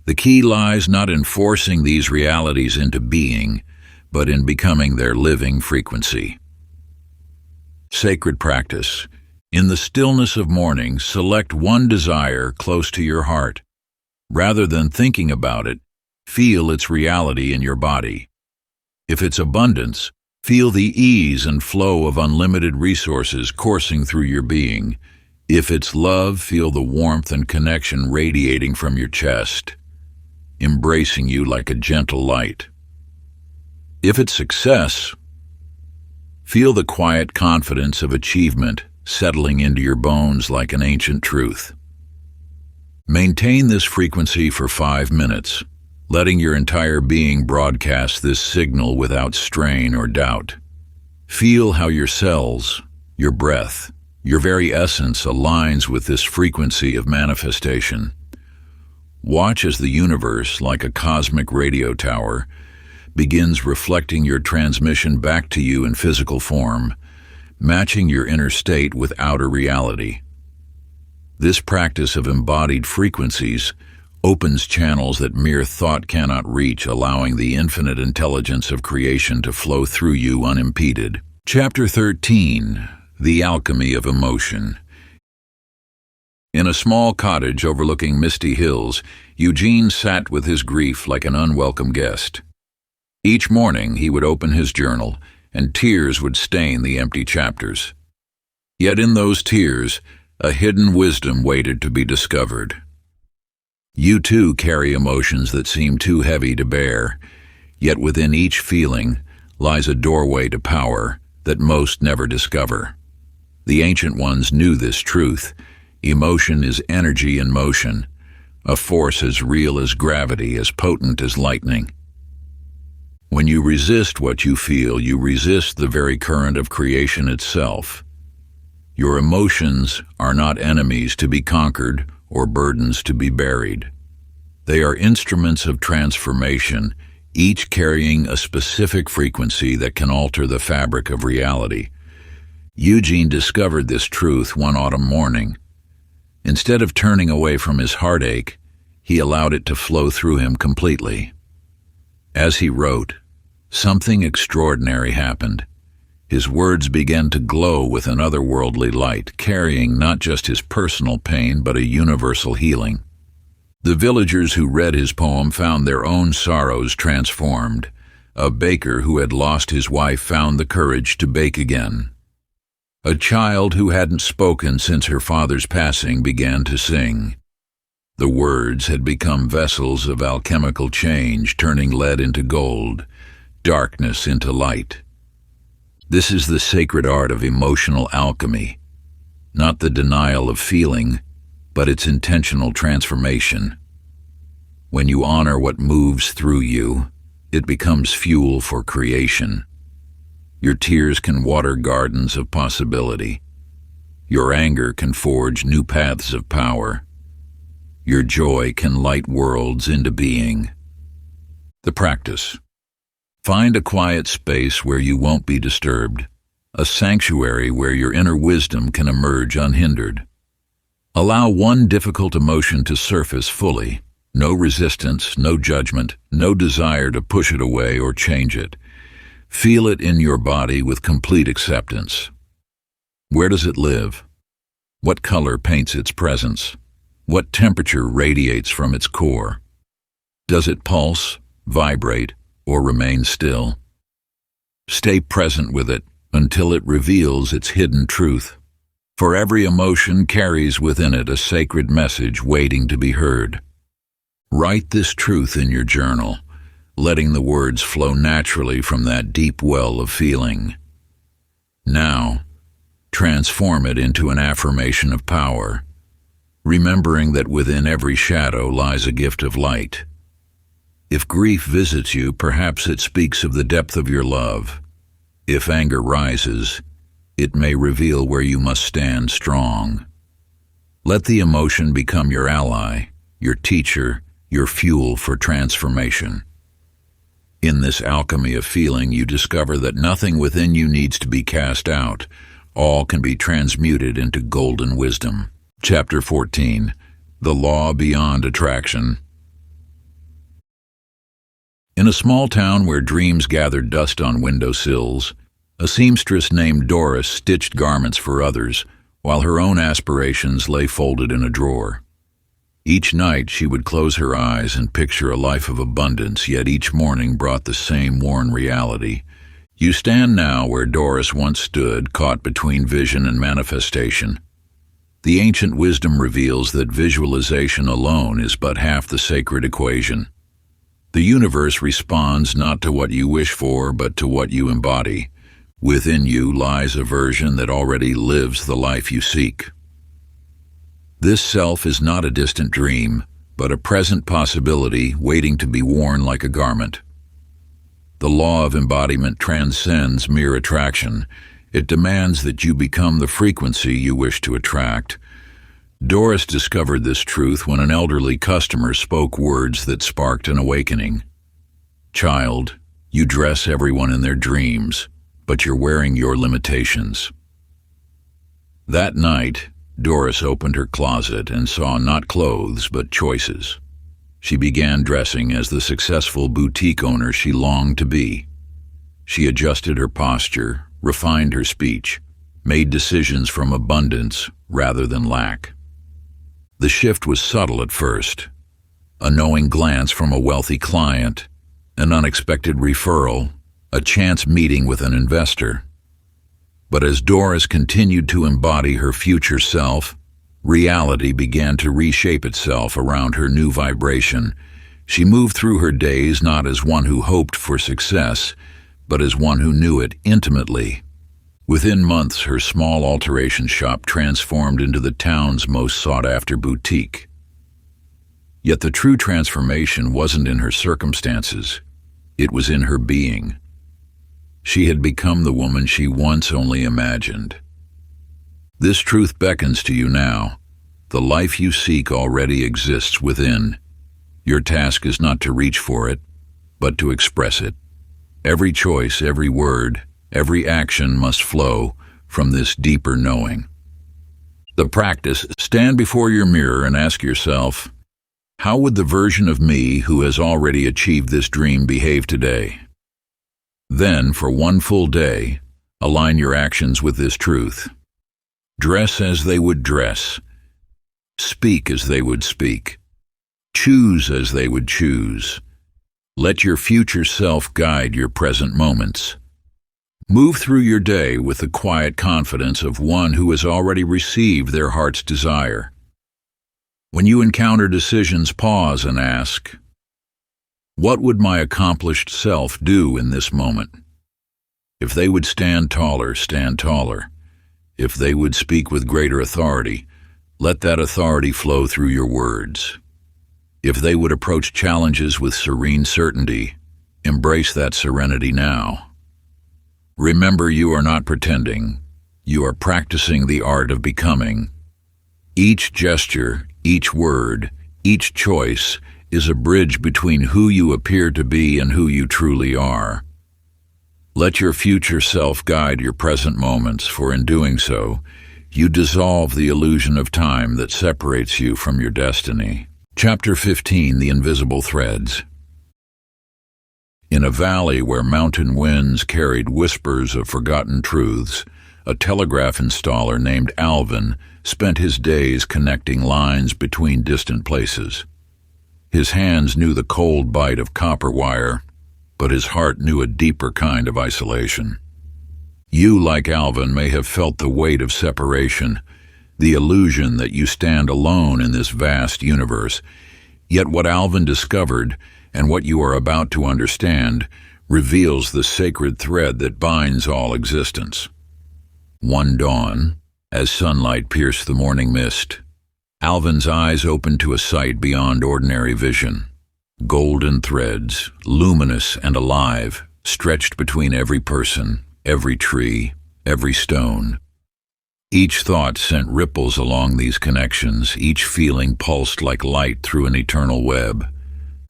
The key lies not in forcing these realities into being, but in becoming their living frequency. Sacred practice. In the stillness of morning, select one desire close to your heart. Rather than thinking about it, feel its reality in your body. If it's abundance, feel the ease and flow of unlimited resources coursing through your being. If it's love, feel the warmth and connection radiating from your chest, embracing you like a gentle light. If it's success, feel the quiet confidence of achievement settling into your bones like an ancient truth. Maintain this frequency for 5 minutes, letting your entire being broadcast this signal without strain or doubt. Feel how your cells, your breath, your very essence aligns with this frequency of manifestation. Watch as the universe, like a cosmic radio tower, begins reflecting your transmission back to you in physical form, matching your inner state with outer reality. This practice of embodied frequencies opens channels that mere thought cannot reach, allowing the infinite intelligence of creation to flow through you unimpeded. Chapter 13. The Alchemy of Emotion. In a small cottage overlooking misty hills, Eugene sat with his grief like an unwelcome guest. Each morning he would open his journal, and tears would stain the empty chapters. Yet in those tears, a hidden wisdom waited to be discovered. You too carry emotions that seem too heavy to bear, yet within each feeling lies a doorway to power that most never discover. The ancient ones knew this truth. Emotion is energy in motion, a force as real as gravity, as potent as lightning. When you resist what you feel, you resist the very current of creation itself. Your emotions are not enemies to be conquered or burdens to be buried. They are instruments of transformation, each carrying a specific frequency that can alter the fabric of reality. Eugene discovered this truth one autumn morning. Instead of turning away from his heartache, he allowed it to flow through him completely. As he wrote, something extraordinary happened. His words began to glow with an otherworldly light, carrying not just his personal pain but a universal healing. The villagers who read his poem found their own sorrows transformed. A baker who had lost his wife found the courage to bake again. A child who hadn't spoken since her father's passing began to sing. The words had become vessels of alchemical change, turning lead into gold, darkness into light. This is the sacred art of emotional alchemy, not the denial of feeling, but its intentional transformation. When you honor what moves through you, it becomes fuel for creation. Your tears can water gardens of possibility. Your anger can forge new paths of power. Your joy can light worlds into being. The practice. Find a quiet space where you won't be disturbed, a sanctuary where your inner wisdom can emerge unhindered. Allow one difficult emotion to surface fully. No resistance, no judgment, no desire to push it away or change it. Feel it in your body with complete acceptance. Where does it live? What color paints its presence? What temperature radiates from its core? Does it pulse, vibrate, or remain still? Stay present with it until it reveals its hidden truth. For every emotion carries within it a sacred message waiting to be heard. Write this truth in your journal, letting the words flow naturally from that deep well of feeling. Now, transform it into an affirmation of power, remembering that within every shadow lies a gift of light. If grief visits you, perhaps it speaks of the depth of your love. If anger rises, it may reveal where you must stand strong. Let the emotion become your ally, your teacher, your fuel for transformation. In this alchemy of feeling, you discover that nothing within you needs to be cast out. All can be transmuted into golden wisdom. Chapter 14. The Law Beyond Attraction. In a small town where dreams gathered dust on windowsills, a seamstress named Doris stitched garments for others, while her own aspirations lay folded in a drawer. Each night she would close her eyes and picture a life of abundance, yet each morning brought the same worn reality. You stand now where Doris once stood, caught between vision and manifestation. The ancient wisdom reveals that visualization alone is but half the sacred equation. The universe responds not to what you wish for, but to what you embody. Within you lies a version that already lives the life you seek. This self is not a distant dream, but a present possibility waiting to be worn like a garment. The law of embodiment transcends mere attraction. It demands that you become the frequency you wish to attract. Doris discovered this truth when an elderly customer spoke words that sparked an awakening. "Child, you dress everyone in their dreams, but you're wearing your limitations." That night, Doris opened her closet and saw not clothes but choices. She began dressing as the successful boutique owner she longed to be. She adjusted her posture, refined her speech, made decisions from abundance rather than lack. The shift was subtle at first. A knowing glance from a wealthy client, an unexpected referral, a chance meeting with an investor. But as Doris continued to embody her future self, reality began to reshape itself around her new vibration. She moved through her days not as one who hoped for success, but as one who knew it intimately. Within months, her small alteration shop transformed into the town's most sought-after boutique. Yet the true transformation wasn't in her circumstances. It was in her being. She had become the woman she once only imagined. This truth beckons to you now. The life you seek already exists within. Your task is not to reach for it, but to express it. Every choice, every word, every action must flow from this deeper knowing. The practice: stand before your mirror and ask yourself, how would the version of me who has already achieved this dream behave today? Then, for one full day, align your actions with this truth. Dress as they would dress. Speak as they would speak. Choose as they would choose. Let your future self guide your present moments. Move through your day with the quiet confidence of one who has already received their heart's desire. When you encounter decisions, pause and ask, what would my accomplished self do in this moment? If they would stand taller, stand taller. If they would speak with greater authority, let that authority flow through your words. If they would approach challenges with serene certainty, embrace that serenity now. Remember, you are not pretending. You are practicing the art of becoming. Each gesture, each word, each choice is a bridge between who you appear to be and who you truly are. Let your future self guide your present moments, for in doing so, you dissolve the illusion of time that separates you from your destiny. Chapter 15: The Invisible Threads. In a valley where mountain winds carried whispers of forgotten truths, a telegraph installer named Alvin spent his days connecting lines between distant places. His hands knew the cold bite of copper wire, but his heart knew a deeper kind of isolation. You, like Alvin, may have felt the weight of separation, the illusion that you stand alone in this vast universe. Yet what Alvin discovered, and what you are about to understand, reveals the sacred thread that binds all existence. One dawn, as sunlight pierced the morning mist, Alvin's eyes opened to a sight beyond ordinary vision. Golden threads, luminous and alive, stretched between every person, every tree, every stone. Each thought sent ripples along these connections, each feeling pulsed like light through an eternal web.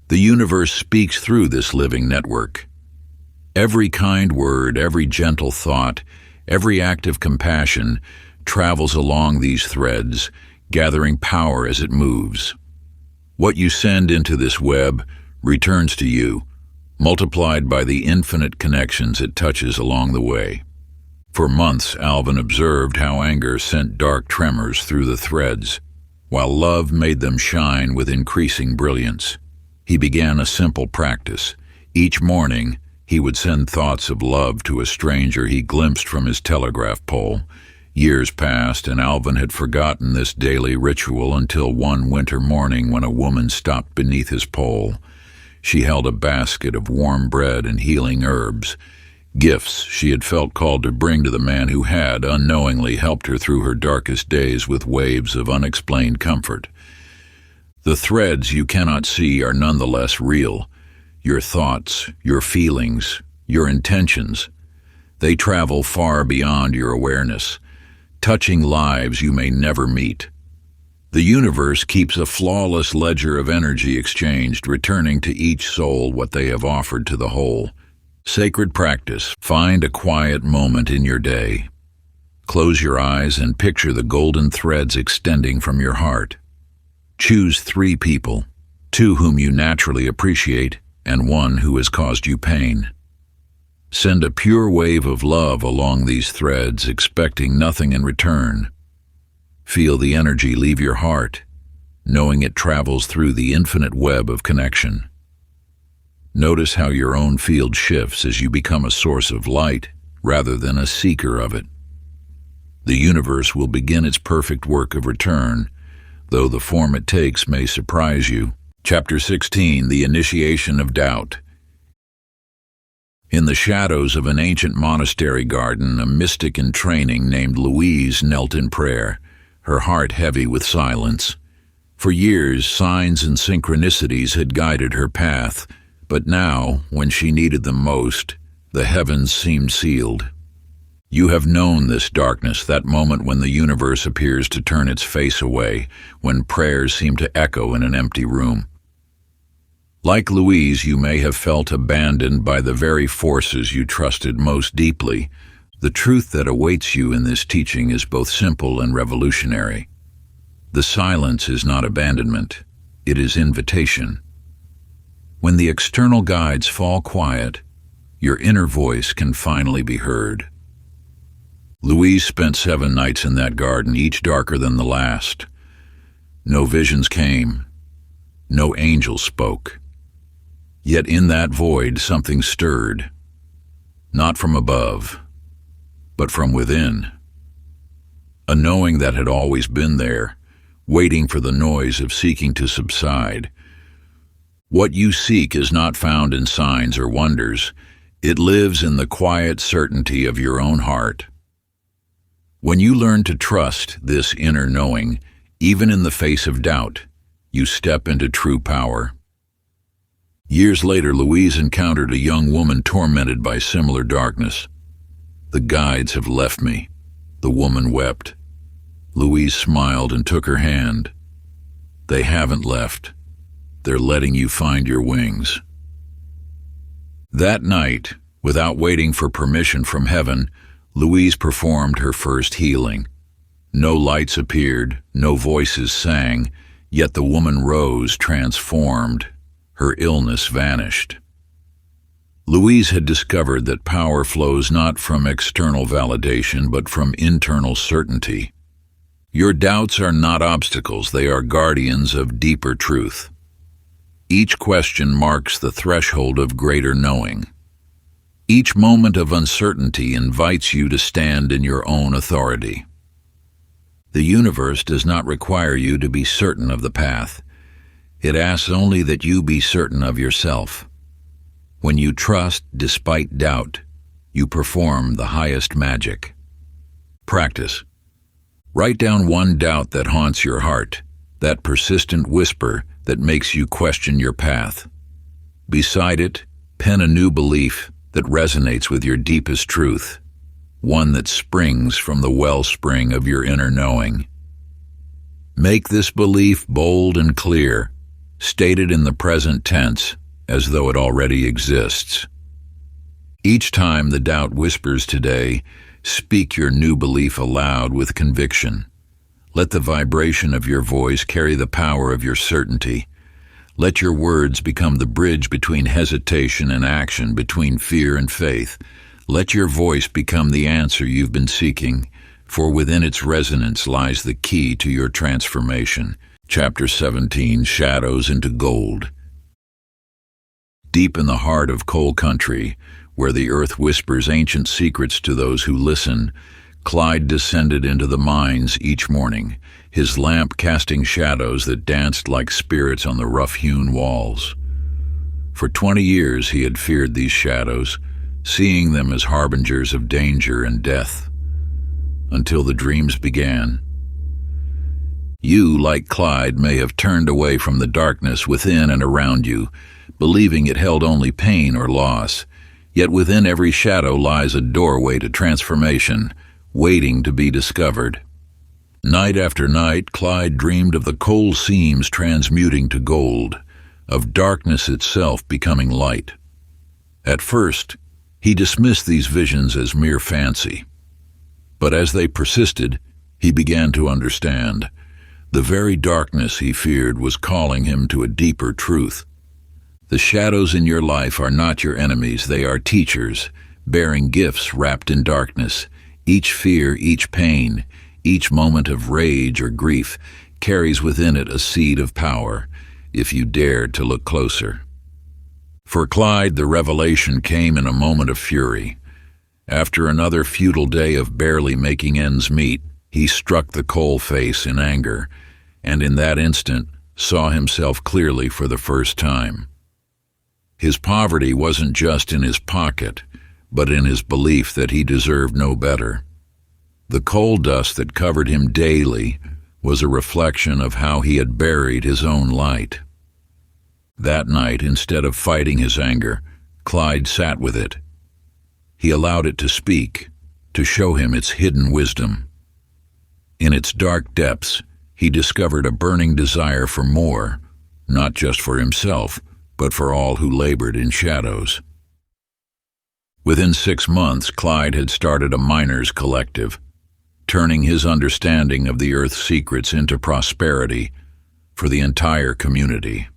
The universe speaks through this living network. Every kind word, every gentle thought, every act of compassion travels along these threads, gathering power as it moves. What you send into this web returns to you, multiplied by the infinite connections it touches along the way. For months, Alvin observed how anger sent dark tremors through the threads, while love made them shine with increasing brilliance. He began a simple practice. Each morning, he would send thoughts of love to a stranger he glimpsed from his telegraph pole. Years passed, and Alvin had forgotten this daily ritual until one winter morning when a woman stopped beneath his pole. She held a basket of warm bread and healing herbs, gifts she had felt called to bring to the man who had, unknowingly, helped her through her darkest days with waves of unexplained comfort. The threads you cannot see are nonetheless real. Your thoughts, your feelings, your intentions, they travel far beyond your awareness, touching lives you may never meet. The universe keeps a flawless ledger of energy exchanged, returning to each soul what they have offered to the whole. Sacred practice. Find a quiet moment in your day. Close your eyes and picture the golden threads extending from your heart. Choose 3 people, 2 whom you naturally appreciate, and 1 who has caused you pain. Send a pure wave of love along these threads, expecting nothing in return. Feel the energy leave your heart, knowing it travels through the infinite web of connection. Notice how your own field shifts as you become a source of light rather than a seeker of it. The universe will begin its perfect work of return, though the form it takes may surprise you. Chapter 16: The Initiation of Doubt. In the shadows of an ancient monastery garden, a mystic in training named Louise knelt in prayer, her heart heavy with silence. For years, signs and synchronicities had guided her path, but now, when she needed them most, the heavens seemed sealed. You have known this darkness, that moment when the universe appears to turn its face away, when prayers seem to echo in an empty room. Like Louise, you may have felt abandoned by the very forces you trusted most deeply. The truth that awaits you in this teaching is both simple and revolutionary. The silence is not abandonment, it is invitation. When the external guides fall quiet, your inner voice can finally be heard. Louise spent 7 nights in that garden, each darker than the last. No visions came, no angel spoke. Yet in that void something stirred, not from above, but from within. A knowing that had always been there, waiting for the noise of seeking to subside. What you seek is not found in signs or wonders. It lives in the quiet certainty of your own heart. When you learn to trust this inner knowing, even in the face of doubt, you step into true power. Years later, Louise encountered a young woman tormented by similar darkness. "The guides have left me," the woman wept. Louise smiled and took her hand. "They haven't left. They're letting you find your wings." That night, without waiting for permission from heaven, Louise performed her first healing. No lights appeared, no voices sang, yet the woman rose transformed. Her illness vanished. Louise had discovered that power flows not from external validation, but from internal certainty. Your doubts are not obstacles, they are guardians of deeper truth. Each question marks the threshold of greater knowing. Each moment of uncertainty invites you to stand in your own authority. The universe does not require you to be certain of the path. It asks only that you be certain of yourself. When you trust despite doubt, you perform the highest magic. Practice. Write down one doubt that haunts your heart, that persistent whisper that makes you question your path. Beside it, pen a new belief that resonates with your deepest truth, one that springs from the wellspring of your inner knowing. Make this belief bold and clear, stated in the present tense as though it already exists. Each time the doubt whispers today, speak your new belief aloud with conviction. Let the vibration of your voice carry the power of your certainty. Let your words become the bridge between hesitation and action, between fear and faith. Let your voice become the answer you've been seeking, for within its resonance lies the key to your transformation. Chapter 17, Shadows into Gold. Deep in the heart of coal country, where the earth whispers ancient secrets to those who listen, Clyde descended into the mines each morning, his lamp casting shadows that danced like spirits on the rough-hewn walls. For 20 years he had feared these shadows, seeing them as harbingers of danger and death, until the dreams began. You, like Clyde, may have turned away from the darkness within and around you, believing it held only pain or loss, yet within every shadow lies a doorway to transformation, waiting to be discovered. Night after night, Clyde dreamed of the coal seams transmuting to gold, of darkness itself becoming light. At first, he dismissed these visions as mere fancy. But as they persisted, he began to understand. The very darkness he feared was calling him to a deeper truth. The shadows in your life are not your enemies, they are teachers, bearing gifts wrapped in darkness. Each fear, each pain, each moment of rage or grief carries within it a seed of power, if you dared to look closer. For Clyde, the revelation came in a moment of fury. After another futile day of barely making ends meet, he struck the coal face in anger, and in that instant saw himself clearly for the first time. His poverty wasn't just in his pocket, but in his belief that he deserved no better. The coal dust that covered him daily was a reflection of how he had buried his own light. That night, instead of fighting his anger, Clyde sat with it. He allowed it to speak, to show him its hidden wisdom. In its dark depths, he discovered a burning desire for more, not just for himself, but for all who labored in shadows. Within 6 months, Clyde had started a miners' collective, turning his understanding of the earth's secrets into prosperity for the entire community.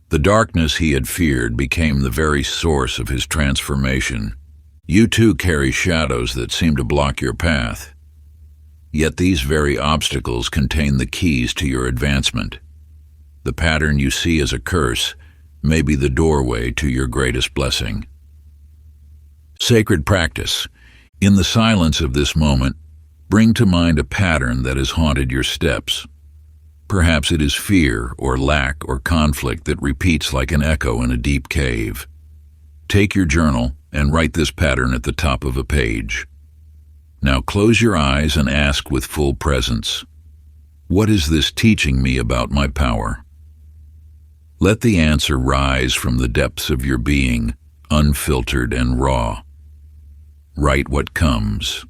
The darkness he had feared became the very source of his transformation. You too carry shadows that seem to block your path. Yet these very obstacles contain the keys to your advancement. The pattern you see as a curse may be the doorway to your greatest blessing. Sacred practice. In the silence of this moment, bring to mind a pattern that has haunted your steps, Perhaps it is fear or lack or conflict that repeats like an echo in a deep cave. Take your journal and write this pattern at the top of a page. Now close your eyes and ask with full presence, what is this teaching me about my power? Let the answer rise from the depths of your being, unfiltered and raw. Write what comes.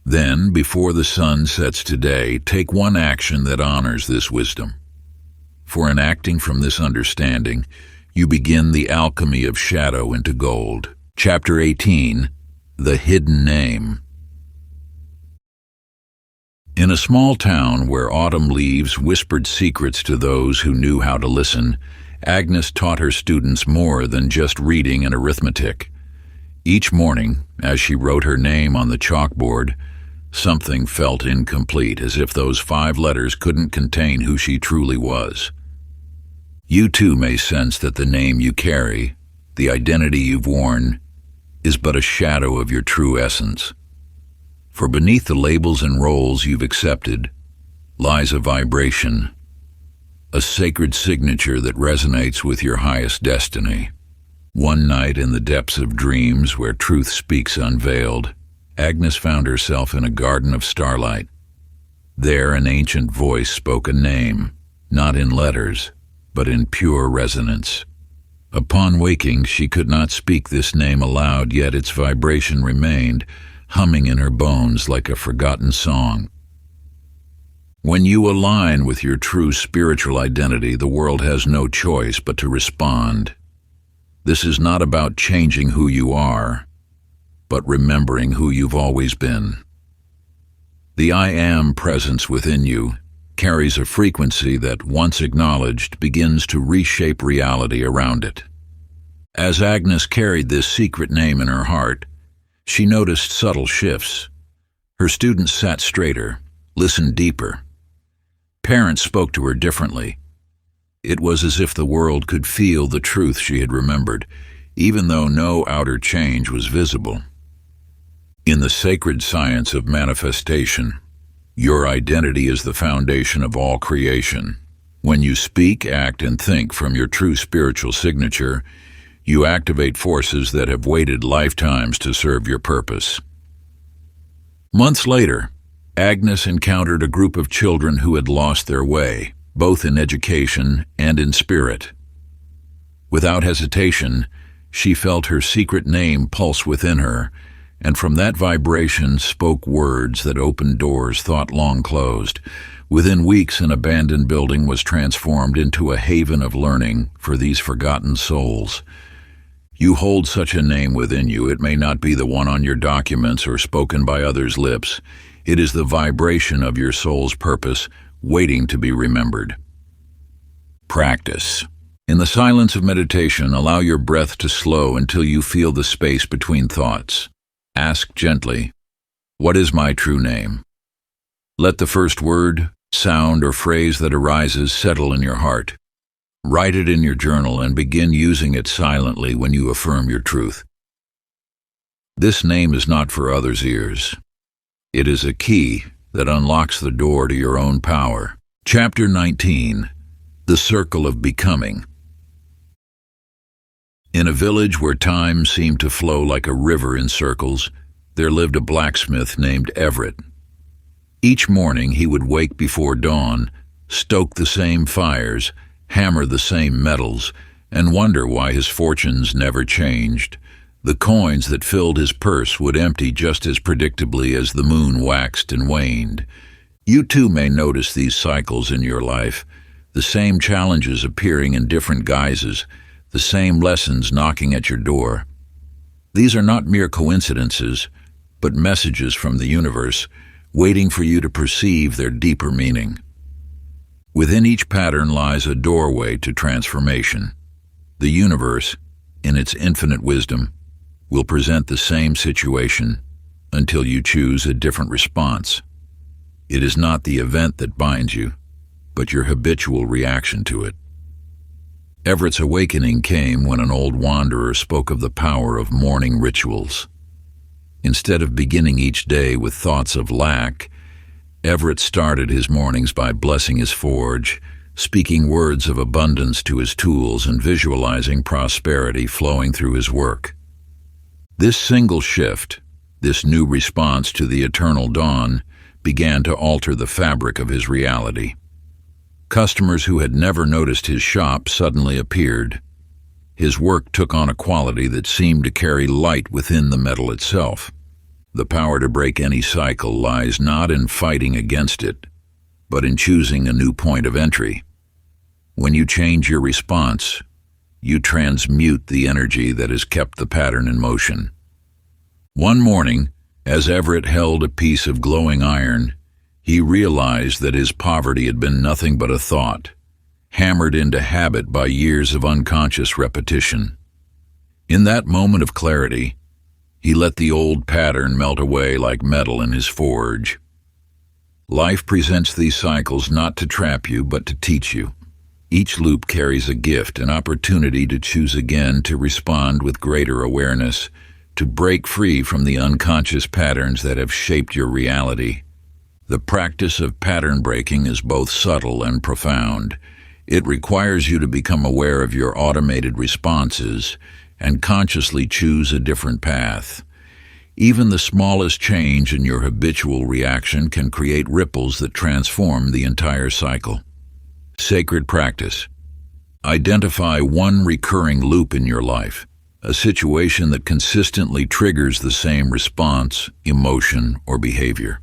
Then, before the sun sets today, take one action that honors this wisdom. For in acting from this understanding, you begin the alchemy of shadow into gold. Chapter 18, The Hidden Name. In a small town where autumn leaves whispered secrets to those who knew how to listen, Agnes taught her students more than just reading and arithmetic. Each morning, as she wrote her name on the chalkboard, something felt incomplete, as if those 5 letters couldn't contain who she truly was. You too may sense that the name you carry, the identity you've worn, is but a shadow of your true essence. For beneath the labels and roles you've accepted lies a vibration, a sacred signature that resonates with your highest destiny. One night in the depths of dreams where truth speaks unveiled, Agnes found herself in a garden of starlight. There an ancient voice spoke a name, not in letters, but in pure resonance. Upon waking, she could not speak this name aloud, yet its vibration remained, humming in her bones like a forgotten song. When you align with your true spiritual identity, the world has no choice but to respond. This is not about changing who you are, but remembering who you've always been. The I Am presence within you carries a frequency that, once acknowledged, begins to reshape reality around it. As Agnes carried this secret name in her heart, she noticed subtle shifts. Her students sat straighter, listened deeper. Parents spoke to her differently. It was as if the world could feel the truth she had remembered, even though no outer change was visible. In the sacred science of manifestation, your identity is the foundation of all creation. When you speak, act, and think from your true spiritual signature, you activate forces that have waited lifetimes to serve your purpose. Months later, Agnes encountered a group of children who had lost their way, both in education and in spirit. Without hesitation, she felt her secret name pulse within her, and from that vibration spoke words that opened doors thought long closed. Within weeks, an abandoned building was transformed into a haven of learning for these forgotten souls. You hold such a name within you. It may not be the one on your documents or spoken by others' lips. It is the vibration of your soul's purpose, waiting to be remembered. Practice. In the silence of meditation, allow your breath to slow until you feel the space between thoughts. Ask gently, what is my true name? Let the first word, sound, or phrase that arises settle in your heart. Write it in your journal and begin using it silently when you affirm your truth. This name is not for others' ears. It is a key that unlocks the door to your own power. Chapter 19, The Circle of Becoming. In a village where time seemed to flow like a river in circles, there lived a blacksmith named Everett. Each morning he would wake before dawn, stoke the same fires, hammer the same metals, and wonder why his fortunes never changed. The coins that filled his purse would empty just as predictably as the moon waxed and waned. You too may notice these cycles in your life, the same challenges appearing in different guises, the same lessons knocking at your door. These are not mere coincidences, but messages from the universe, waiting for you to perceive their deeper meaning. Within each pattern lies a doorway to transformation. The universe, in its infinite wisdom, will present the same situation until you choose a different response. It is not the event that binds you, but your habitual reaction to it. Everett's awakening came when an old wanderer spoke of the power of morning rituals. Instead of beginning each day with thoughts of lack, Everett started his mornings by blessing his forge, speaking words of abundance to his tools and visualizing prosperity flowing through his work. This single shift, this new response to the eternal dawn, began to alter the fabric of his reality. Customers who had never noticed his shop suddenly appeared. His work took on a quality that seemed to carry light within the metal itself. The power to break any cycle lies not in fighting against it, but in choosing a new point of entry. When you change your response, you transmute the energy that has kept the pattern in motion. One morning, as Everett held a piece of glowing iron, he realized that his poverty had been nothing but a thought, hammered into habit by years of unconscious repetition. In that moment of clarity, he let the old pattern melt away like metal in his forge. Life presents these cycles not to trap you, but to teach you. Each loop carries a gift, an opportunity to choose again, to respond with greater awareness, to break free from the unconscious patterns that have shaped your reality. The practice of pattern breaking is both subtle and profound. It requires you to become aware of your automated responses and consciously choose a different path. Even the smallest change in your habitual reaction can create ripples that transform the entire cycle. Sacred practice. Identify one recurring loop in your life, a situation that consistently triggers the same response, emotion, or behavior.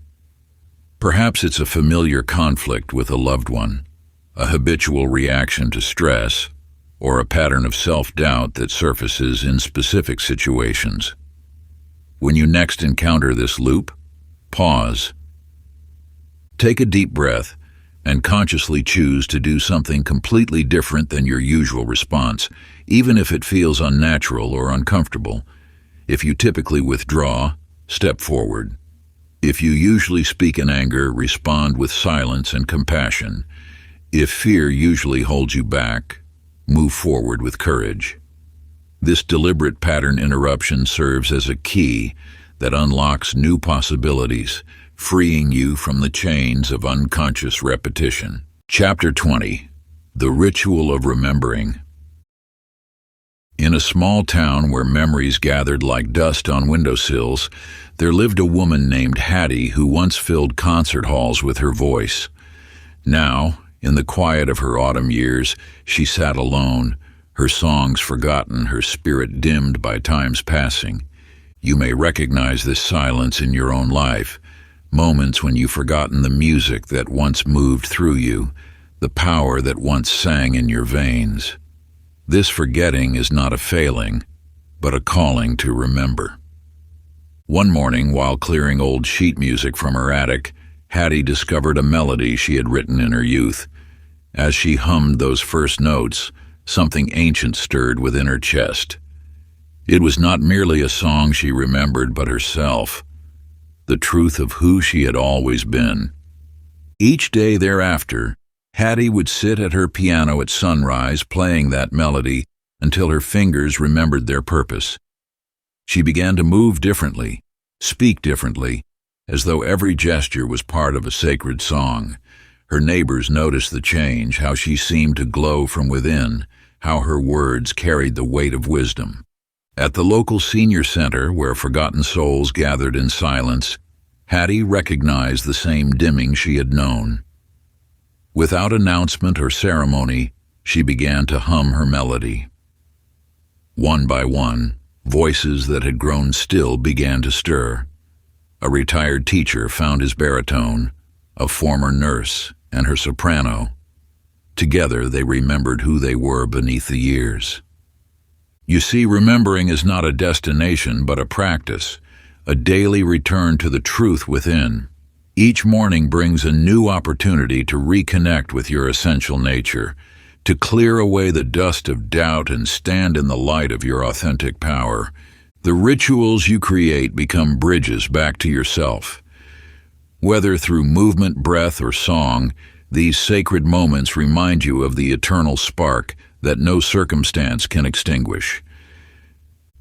Perhaps it's a familiar conflict with a loved one, a habitual reaction to stress, or a pattern of self-doubt that surfaces in specific situations. When you next encounter this loop, pause. Take a deep breath and consciously choose to do something completely different than your usual response, even if it feels unnatural or uncomfortable. If you typically withdraw, step forward. If you usually speak in anger, respond with silence and compassion. If fear usually holds you back, move forward with courage. This deliberate pattern interruption serves as a key that unlocks new possibilities, freeing you from the chains of unconscious repetition. Chapter 20. The Ritual of Remembering. In a small town where memories gathered like dust on windowsills, there lived a woman named Hattie who once filled concert halls with her voice. Now, in the quiet of her autumn years, she sat alone, her songs forgotten, her spirit dimmed by time's passing. You may recognize this silence in your own life, moments when you've forgotten the music that once moved through you, the power that once sang in your veins. This forgetting is not a failing, but a calling to remember. One morning, while clearing old sheet music from her attic, Hattie discovered a melody she had written in her youth. As she hummed those first notes, something ancient stirred within her chest. It was not merely a song she remembered, but herself, the truth of who she had always been. Each day thereafter, Hattie would sit at her piano at sunrise playing that melody until her fingers remembered their purpose. She began to move differently, speak differently, as though every gesture was part of a sacred song. Her neighbors noticed the change, how she seemed to glow from within, how her words carried the weight of wisdom. At the local senior center, where forgotten souls gathered in silence, Hattie recognized the same dimming she had known. Without announcement or ceremony, she began to hum her melody. One by one, voices that had grown still began to stir. A retired teacher found his baritone, a former nurse and her soprano. Together they remembered who they were beneath the years. You see, remembering is not a destination but a practice, a daily return to the truth within. Each morning brings a new opportunity to reconnect with your essential nature, to clear away the dust of doubt and stand in the light of your authentic power. The rituals you create become bridges back to yourself. Whether through movement, breath, or song, these sacred moments remind you of the eternal spark that no circumstance can extinguish.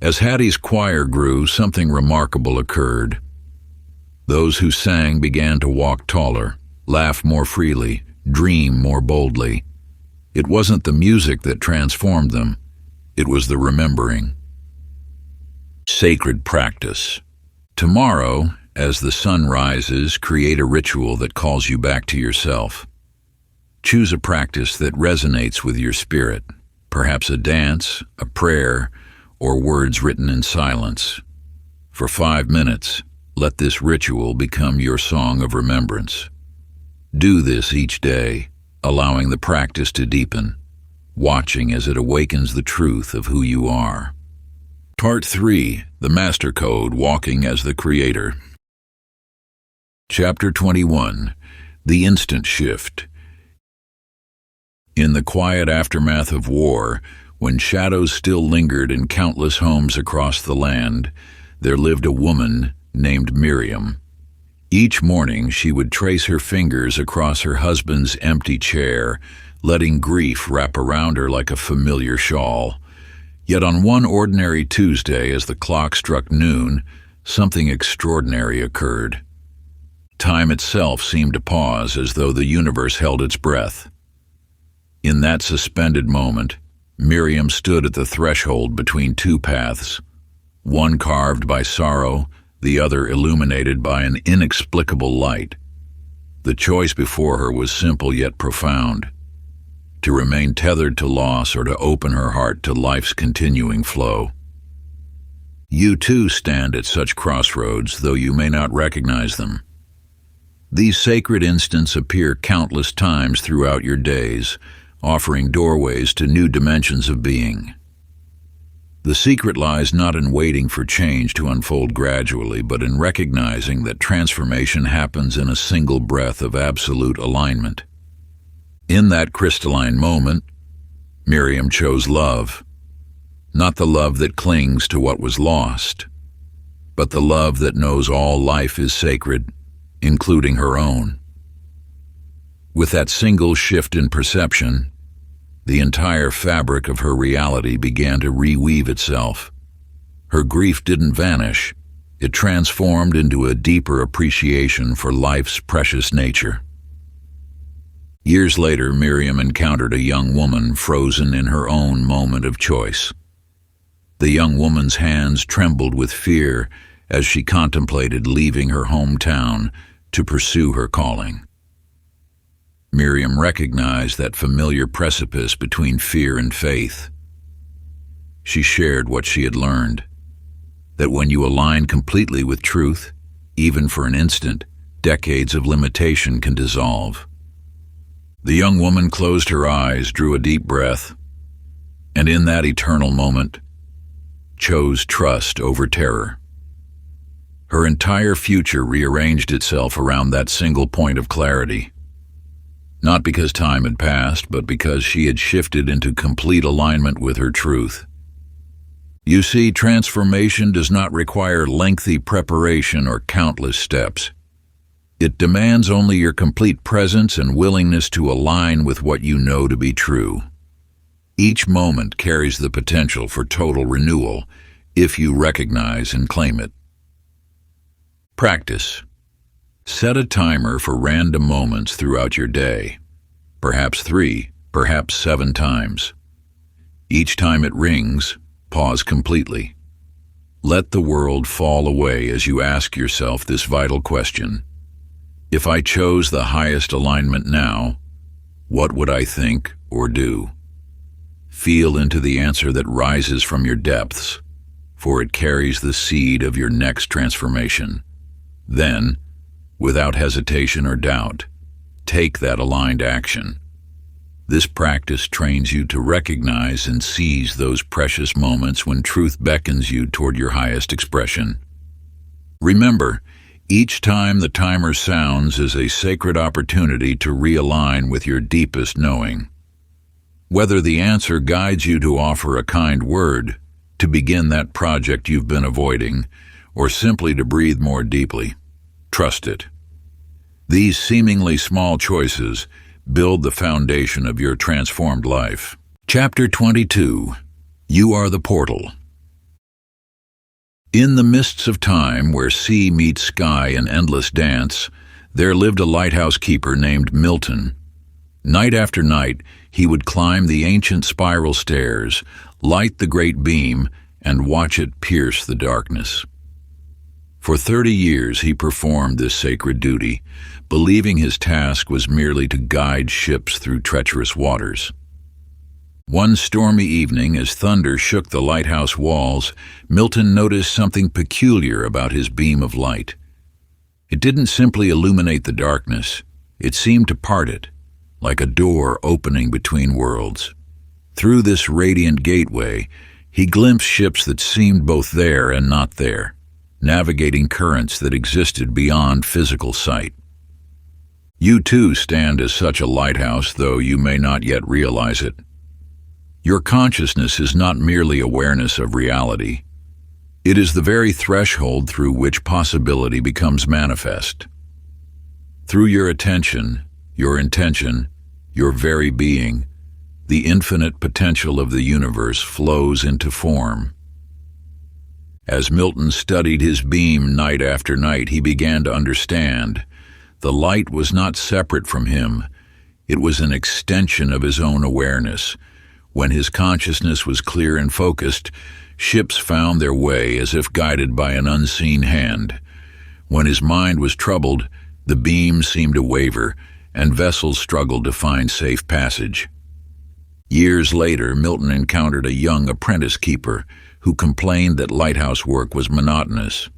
As Hattie's choir grew, something remarkable occurred. Those who sang began to walk taller, laugh more freely, dream more boldly. It wasn't the music that transformed them, it was the remembering. Sacred practice. Tomorrow, as the sun rises, create a ritual that calls you back to yourself. Choose a practice that resonates with your spirit, perhaps a dance, a prayer, or words written in silence. For 5 minutes, let this ritual become your song of remembrance. Do this each day, allowing the practice to deepen, watching as it awakens the truth of who you are. Part 3. The Master Code, Walking as the Creator. Chapter 21. The Instant Shift. In the quiet aftermath of war, when shadows still lingered in countless homes across the land, there lived a woman named Miriam. Each morning she would trace her fingers across her husband's empty chair, letting grief wrap around her like a familiar shawl. Yet on one ordinary Tuesday, as the clock struck noon, something extraordinary occurred. Time itself seemed to pause, as though the universe held its breath. In that suspended moment, Miriam stood at the threshold between two paths, one carved by sorrow, the other illuminated by an inexplicable light. The choice before her was simple yet profound: to remain tethered to loss or to open her heart to life's continuing flow. You too stand at such crossroads, though you may not recognize them. These sacred instants appear countless times throughout your days, offering doorways to new dimensions of being. The secret lies not in waiting for change to unfold gradually, but in recognizing that transformation happens in a single breath of absolute alignment. In that crystalline moment, Miriam chose love, not the love that clings to what was lost, but the love that knows all life is sacred, including her own. With that single shift in perception, the entire fabric of her reality began to reweave itself. Her grief didn't vanish, it transformed into a deeper appreciation for life's precious nature. Years later, Miriam encountered a young woman frozen in her own moment of choice. The young woman's hands trembled with fear as she contemplated leaving her hometown to pursue her calling. Miriam recognized that familiar precipice between fear and faith. She shared what she had learned, that when you align completely with truth, even for an instant, decades of limitation can dissolve. The young woman closed her eyes, drew a deep breath, and in that eternal moment, chose trust over terror. Her entire future rearranged itself around that single point of clarity. Not because time had passed, but because she had shifted into complete alignment with her truth. You see, transformation does not require lengthy preparation or countless steps. It demands only your complete presence and willingness to align with what you know to be true. Each moment carries the potential for total renewal if you recognize and claim it. Practice. Set a timer for random moments throughout your day, perhaps 3, perhaps 7 times. Each time it rings, pause completely. Let the world fall away as you ask yourself this vital question: if I chose the highest alignment now, what would I think or do? Feel into the answer that rises from your depths, for it carries the seed of your next transformation. Then, without hesitation or doubt, take that aligned action. This practice trains you to recognize and seize those precious moments when truth beckons you toward your highest expression. Remember, each time the timer sounds is a sacred opportunity to realign with your deepest knowing. Whether the answer guides you to offer a kind word, to begin that project you've been avoiding, or simply to breathe more deeply, trust it. These seemingly small choices build the foundation of your transformed life. Chapter 22. You are the portal. In the mists of time, where sea meets sky in endless dance, there lived a lighthouse keeper named Milton. Night after night, he would climb the ancient spiral stairs, light the great beam, and watch it pierce the darkness. For 30 years he performed this sacred duty, believing his task was merely to guide ships through treacherous waters. One stormy evening, as thunder shook the lighthouse walls, Milton noticed something peculiar about his beam of light. It didn't simply illuminate the darkness, it seemed to part it, like a door opening between worlds. Through this radiant gateway, he glimpsed ships that seemed both there and not there, navigating currents that existed beyond physical sight. You too stand as such a lighthouse, though you may not yet realize it. Your consciousness is not merely awareness of reality. It is the very threshold through which possibility becomes manifest. Through your attention, your intention, your very being, the infinite potential of the universe flows into form. As Milton studied his beam night after night, he began to understand the light was not separate from him. It was an extension of his own awareness. When his consciousness was clear and focused, ships found their way as if guided by an unseen hand. When his mind was troubled, the beam seemed to waver, and vessels struggled to find safe passage. Years later, Milton encountered a young apprentice keeper who complained that lighthouse work was monotonous.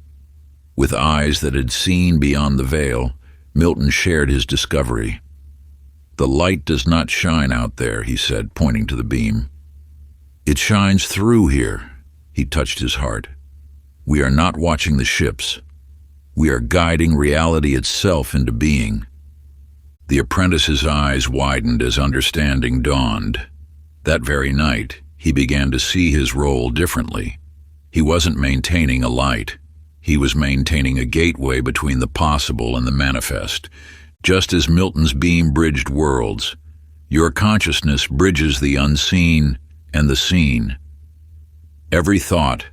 With eyes that had seen beyond the veil, Milton shared his discovery. "The light does not shine out there," he said, pointing to the beam. "It shines through here." He touched his heart. "We are not watching the ships. We are guiding reality itself into being." The apprentice's eyes widened as understanding dawned. That very night, he began to see his role differently. He wasn't maintaining a light. He was maintaining a gateway between the possible and the manifest. Just as Milton's beam bridged worlds, your consciousness bridges the unseen and the seen. Every thought,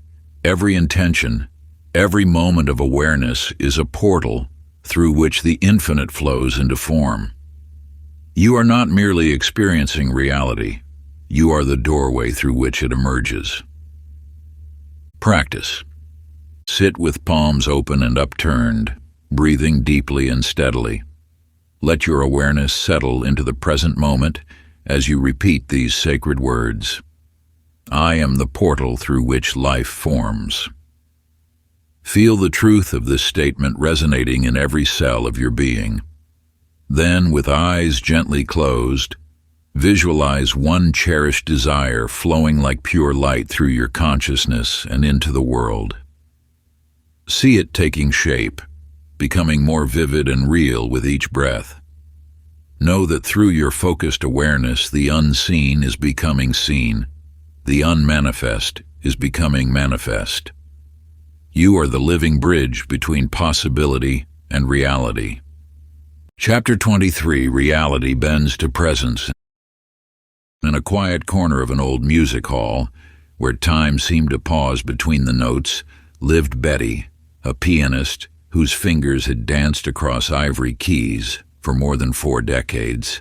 every intention, every moment of awareness is a portal through which the infinite flows into form. You are not merely experiencing reality. You are the doorway through which it emerges. Practice. Sit with palms open and upturned, breathing deeply and steadily. Let your awareness settle into the present moment as you repeat these sacred words. I am the portal through which life forms. Feel the truth of this statement resonating in every cell of your being. Then, with eyes gently closed, visualize one cherished desire flowing like pure light through your consciousness and into the world. See it taking shape, becoming more vivid and real with each breath. Know that through your focused awareness, the unseen is becoming seen, the unmanifest is becoming manifest. You are the living bridge between possibility and reality. Chapter 23, Reality Bends to Presence. In a quiet corner of an old music hall, where time seemed to pause between the notes, lived Betty, a pianist whose fingers had danced across ivory keys for more than 4 decades.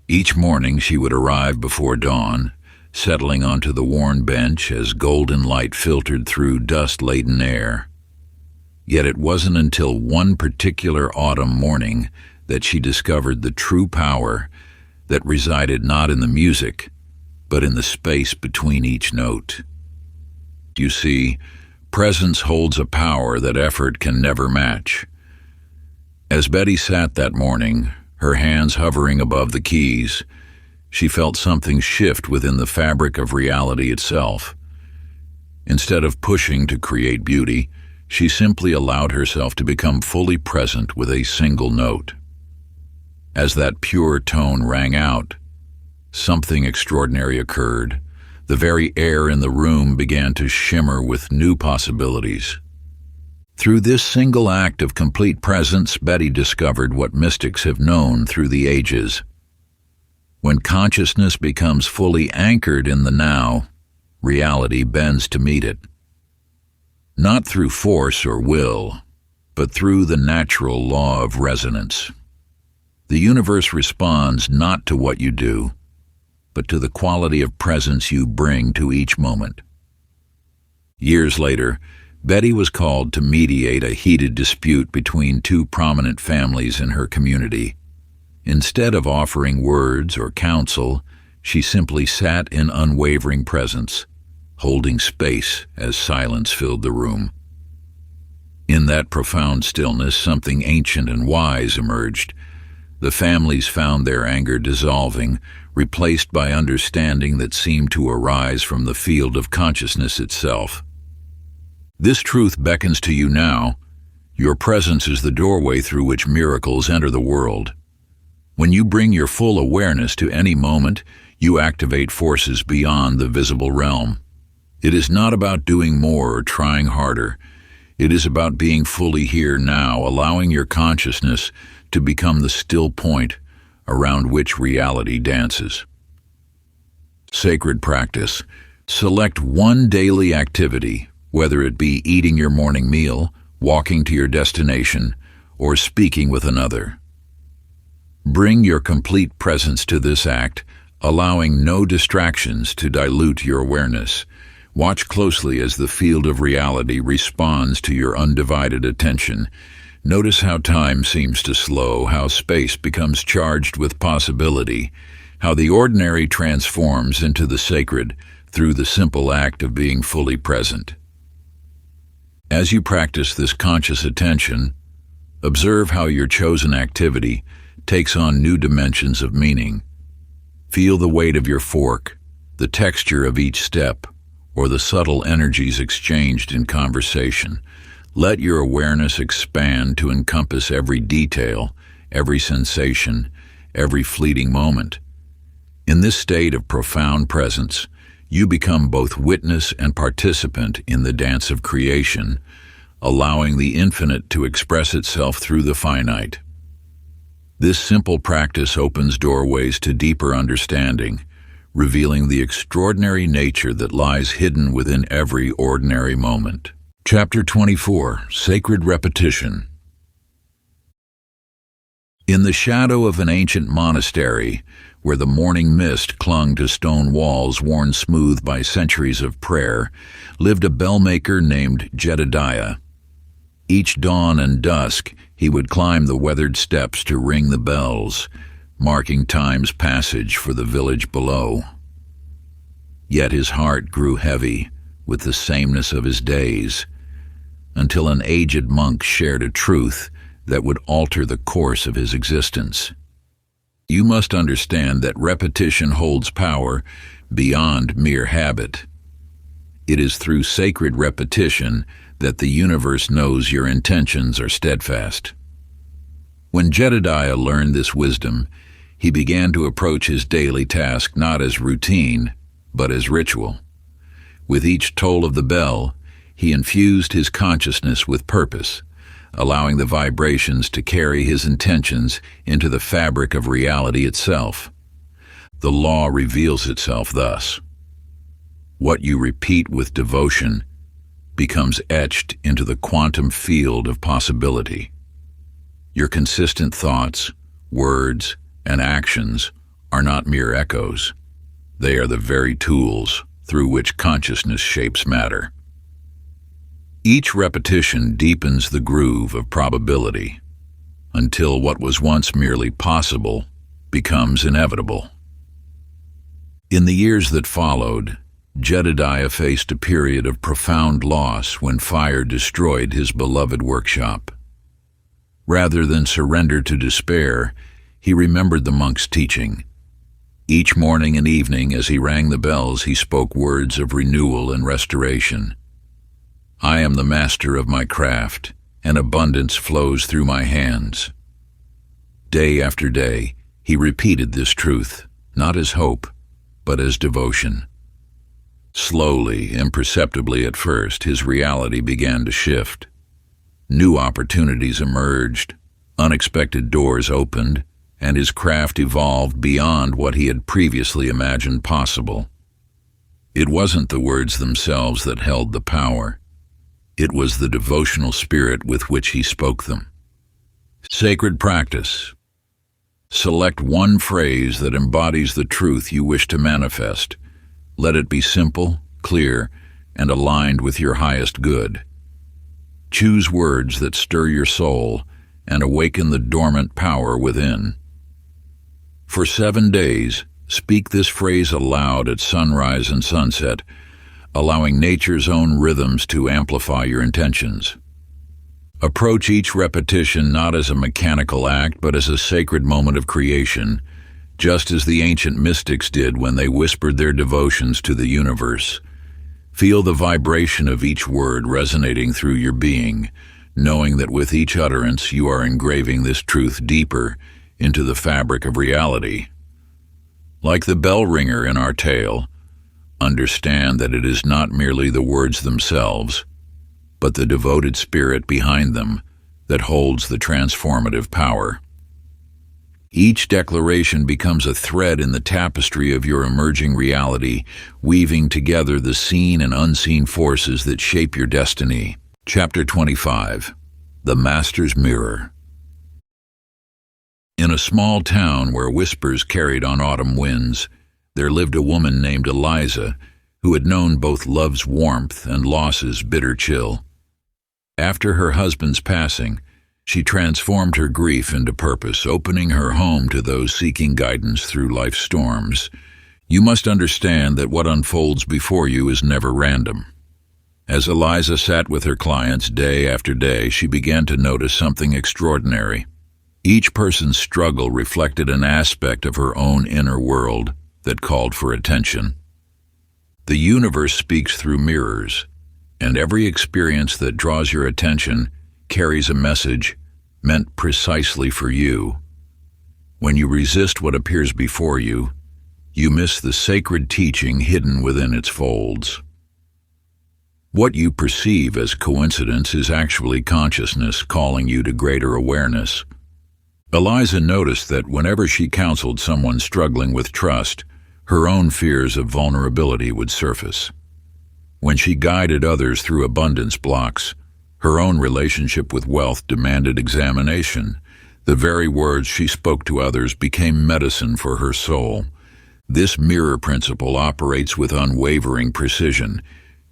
Each morning she would arrive before dawn, settling onto the worn bench as golden light filtered through dust-laden air. Yet it wasn't until one particular autumn morning that she discovered the true power that resided not in the music, but in the space between each note. You see, presence holds a power that effort can never match. As Betty sat that morning, her hands hovering above the keys, she felt something shift within the fabric of reality itself. Instead of pushing to create beauty, she simply allowed herself to become fully present with a single note. As that pure tone rang out, something extraordinary occurred. The very air in the room began to shimmer with new possibilities. Through this single act of complete presence, Betty discovered what mystics have known through the ages. When consciousness becomes fully anchored in the now, reality bends to meet it. not through force or will, but through the natural law of resonance. The universe responds not to what you do, but to the quality of presence you bring to each moment. Years later, Betty was called to mediate a heated dispute between two prominent families in her community. Instead of offering words or counsel, she simply sat in unwavering presence, holding space as silence filled the room. In that profound stillness, something ancient and wise emerged. The families found their anger dissolving, replaced by understanding that seemed to arise from the field of consciousness itself. This truth beckons to you now. Your presence is the doorway through which miracles enter the world. When you bring your full awareness to any moment, you activate forces beyond the visible realm. It is not about doing more or trying harder. It is about being fully here now, allowing your consciousness to become the still point around which reality dances. Sacred practice. Select one daily activity, whether it be eating your morning meal, walking to your destination, or speaking with another. Bring your complete presence to this act, allowing no distractions to dilute your awareness. Watch closely as the field of reality responds to your undivided attention. Notice how time seems to slow, how space becomes charged with possibility, how the ordinary transforms into the sacred through the simple act of being fully present. As you practice this conscious attention, observe how your chosen activity takes on new dimensions of meaning. Feel the weight of your fork, the texture of each step, or the subtle energies exchanged in conversation. Let your awareness expand to encompass every detail, every sensation, every fleeting moment. In this state of profound presence, you become both witness and participant in the dance of creation, allowing the infinite to express itself through the finite. This simple practice opens doorways to deeper understanding, revealing the extraordinary nature that lies hidden within every ordinary moment. Chapter 24, Sacred Repetition. In the shadow of an ancient monastery, where the morning mist clung to stone walls worn smooth by centuries of prayer, lived a bellmaker named Jedediah. Each dawn and dusk, he would climb the weathered steps to ring the bells, marking time's passage for the village below. Yet his heart grew heavy with the sameness of his days, until an aged monk shared a truth that would alter the course of his existence. You must understand that repetition holds power beyond mere habit. It is through sacred repetition that the universe knows your intentions are steadfast. When Jedediah learned this wisdom, he began to approach his daily task not as routine, but as ritual. With each toll of the bell, he infused his consciousness with purpose, allowing the vibrations to carry his intentions into the fabric of reality itself. The law reveals itself thus. What you repeat with devotion becomes etched into the quantum field of possibility. Your consistent thoughts, words, and actions are not mere echoes. They are the very tools through which consciousness shapes matter. Each repetition deepens the groove of probability, until what was once merely possible becomes inevitable. In the years that followed, Jedediah faced a period of profound loss when fire destroyed his beloved workshop. Rather than surrender to despair, he remembered the monk's teaching. Each morning and evening as he rang the bells, he spoke words of renewal and restoration. I am the master of my craft, and abundance flows through my hands. Day after day, he repeated this truth, not as hope, but as devotion. Slowly, imperceptibly at first, his reality began to shift. New opportunities emerged, unexpected doors opened, and his craft evolved beyond what he had previously imagined possible. It wasn't the words themselves that held the power. It was the devotional spirit with which he spoke them. Sacred practice. Select one phrase that embodies the truth you wish to manifest. Let it be simple, clear, and aligned with your highest good. Choose words that stir your soul and awaken the dormant power within. For 7 days, speak this phrase aloud at sunrise and sunset, allowing nature's own rhythms to amplify your intentions. Approach each repetition not as a mechanical act, but as a sacred moment of creation, just as the ancient mystics did when they whispered their devotions to the universe. Feel the vibration of each word resonating through your being, knowing that with each utterance you are engraving this truth deeper into the fabric of reality. Like the bell ringer in our tale, understand that it is not merely the words themselves, but the devoted spirit behind them that holds the transformative power. Each declaration becomes a thread in the tapestry of your emerging reality, weaving together the seen and unseen forces that shape your destiny. Chapter 25. The Master's Mirror. In a small town where whispers carried on autumn winds, there lived a woman named Eliza, who had known both love's warmth and loss's bitter chill. After her husband's passing, she transformed her grief into purpose, opening her home to those seeking guidance through life's storms. You must understand that what unfolds before you is never random. As Eliza sat with her clients day after day, she began to notice something extraordinary. Each person's struggle reflected an aspect of her own inner world that called for attention. The universe speaks through mirrors, and every experience that draws your attention carries a message meant precisely for you. When you resist what appears before you, you miss the sacred teaching hidden within its folds. What you perceive as coincidence is actually consciousness calling you to greater awareness. Eliza noticed that whenever she counseled someone struggling with trust, her own fears of vulnerability would surface. When she guided others through abundance blocks, her own relationship with wealth demanded examination. The very words she spoke to others became medicine for her soul. This mirror principle operates with unwavering precision.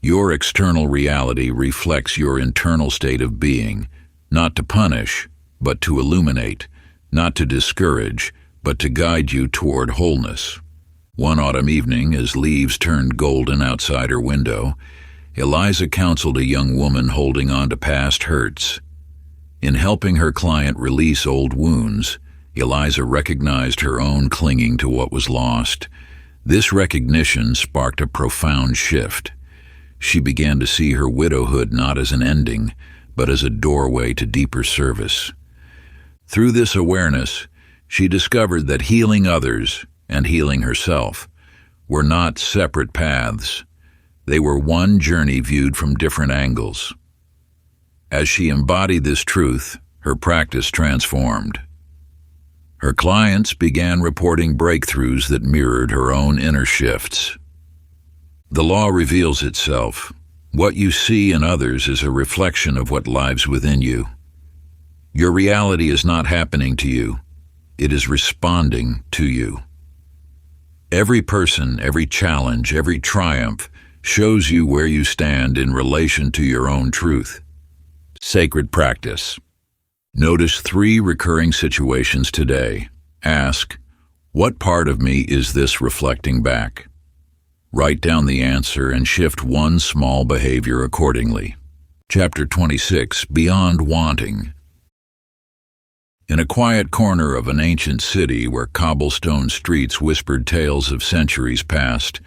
Your external reality reflects your internal state of being, not to punish, but to illuminate, not to discourage, but to guide you toward wholeness. One autumn evening, as leaves turned golden outside her window, Eliza counseled a young woman holding on to past hurts. In helping her client release old wounds, Eliza recognized her own clinging to what was lost. This recognition sparked a profound shift. She began to see her widowhood not as an ending, but as a doorway to deeper service. Through this awareness, she discovered that healing others and healing herself were not separate paths. They were one journey viewed from different angles. As she embodied this truth, her practice transformed. Her clients began reporting breakthroughs that mirrored her own inner shifts. The law reveals itself. What you see in others is a reflection of what lives within you. Your reality is not happening to you. It is responding to you. Every person, every challenge, every triumph shows you where you stand in relation to your own truth. Sacred practice. Notice 3 recurring situations today. Ask, what part of me is this reflecting back? Write down the answer and shift one small behavior accordingly. Chapter 26. Beyond Wanting. In a quiet corner of an ancient city where cobblestone streets whispered tales of centuries past,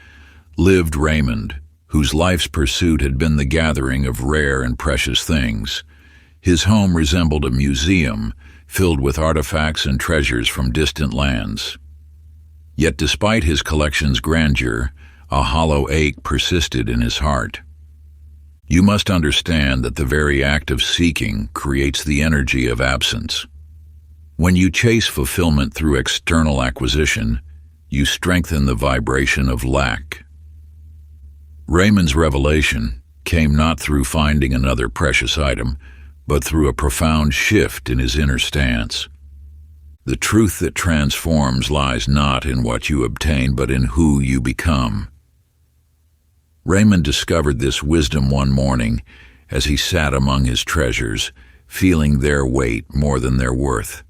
lived Raymond, whose life's pursuit had been the gathering of rare and precious things. His home resembled a museum filled with artifacts and treasures from distant lands. Yet despite his collection's grandeur, a hollow ache persisted in his heart. You must understand that the very act of seeking creates the energy of absence. When you chase fulfillment through external acquisition, you strengthen the vibration of lack. Raymond's revelation, came not through finding another precious item, but through a profound shift in his inner stance. The truth that transforms lies not in what you obtain, but in who you become. Raymond discovered this wisdom one morning as he sat among his treasures, feeling their weight more than their worth.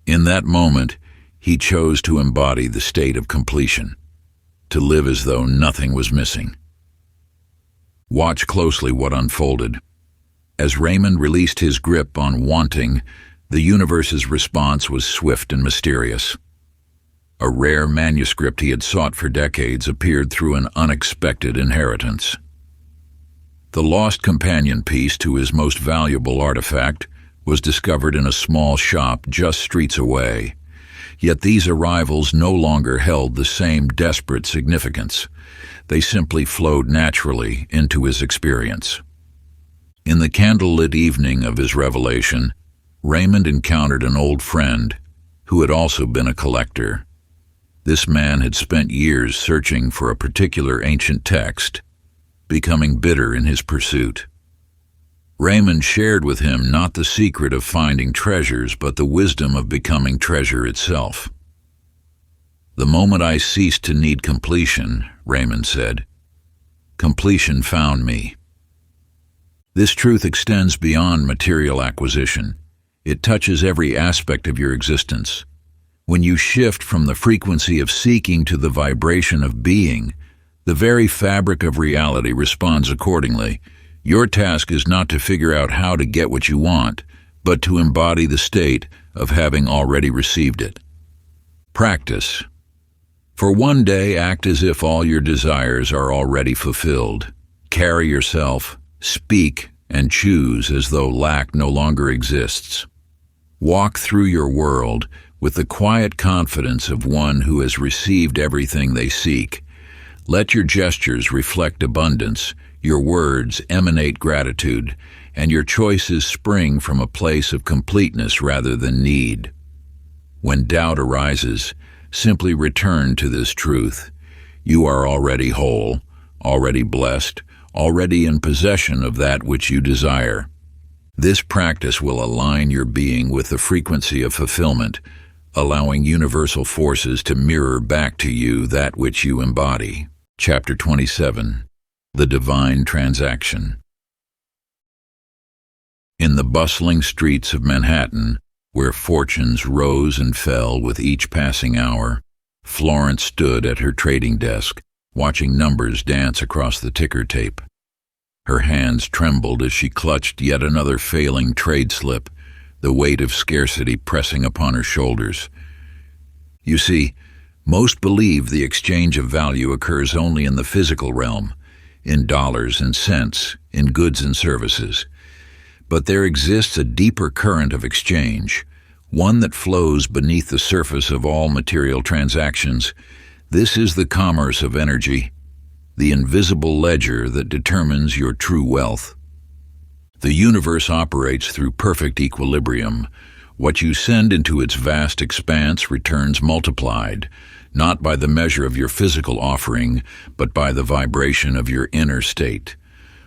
In that moment, he chose to embody the state of completion, to live as though nothing was missing. Watch closely what unfolded. As Raymond released his grip on wanting, the universe's response was swift and mysterious. A rare manuscript he had sought for decades appeared through an unexpected inheritance. The lost companion piece to his most valuable artifact was discovered in a small shop just streets away. Yet these arrivals no longer held the same desperate significance. They simply flowed naturally into his experience. In the candlelit evening of his revelation, Raymond encountered an old friend who had also been a collector. This man had spent years searching for a particular ancient text, becoming bitter in his pursuit. Raymond shared with him not the secret of finding treasures, but the wisdom of becoming treasure itself. "The moment I ceased to need completion," Raymond said, "completion found me." This truth extends beyond material acquisition. It touches every aspect of your existence. When you shift from the frequency of seeking to the vibration of being, the very fabric of reality responds accordingly. Your task is not to figure out how to get what you want, but to embody the state of having already received it. Practice. For one day, act as if all your desires are already fulfilled. Carry yourself, speak, and choose as though lack no longer exists. Walk through your world with the quiet confidence of one who has received everything they seek. Let your gestures reflect abundance, your words emanate gratitude, and your choices spring from a place of completeness rather than need. When doubt arises, simply return to this truth. You are already whole, already blessed, already in possession of that which you desire. This practice will align your being with the frequency of fulfillment, allowing universal forces to mirror back to you that which you embody. Chapter 27. The Divine Transaction. In the bustling streets of Manhattan, where fortunes rose and fell with each passing hour, Florence stood at her trading desk, watching numbers dance across the ticker tape. Her hands trembled as she clutched yet another failing trade slip, the weight of scarcity pressing upon her shoulders. You see, most believe the exchange of value occurs only in the physical realm, in dollars and cents, in goods and services. But there exists a deeper current of exchange, one that flows beneath the surface of all material transactions. This is the commerce of energy, the invisible ledger that determines your true wealth. The universe operates through perfect equilibrium. What you send into its vast expanse returns multiplied, not by the measure of your physical offering, but by the vibration of your inner state.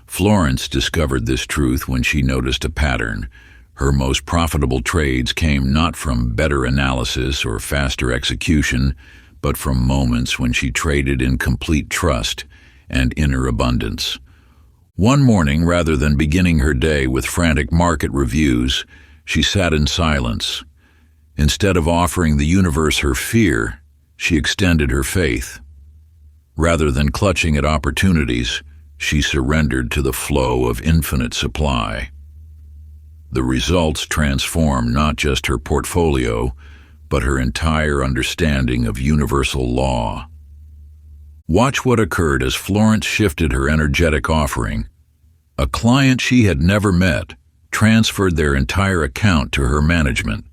Florence discovered this truth when she noticed a pattern. Her most profitable trades came not from better analysis or faster execution, but from moments when she traded in complete trust and inner abundance. One morning, rather than beginning her day with frantic market reviews, she sat in silence. Instead of offering the universe her fear, she extended her faith. Rather than clutching at opportunities, she surrendered to the flow of infinite supply. The results transformed not just her portfolio, but her entire understanding of universal law. Watch what occurred as Florence shifted her energetic offering. A client she had never met transferred their entire account to her management.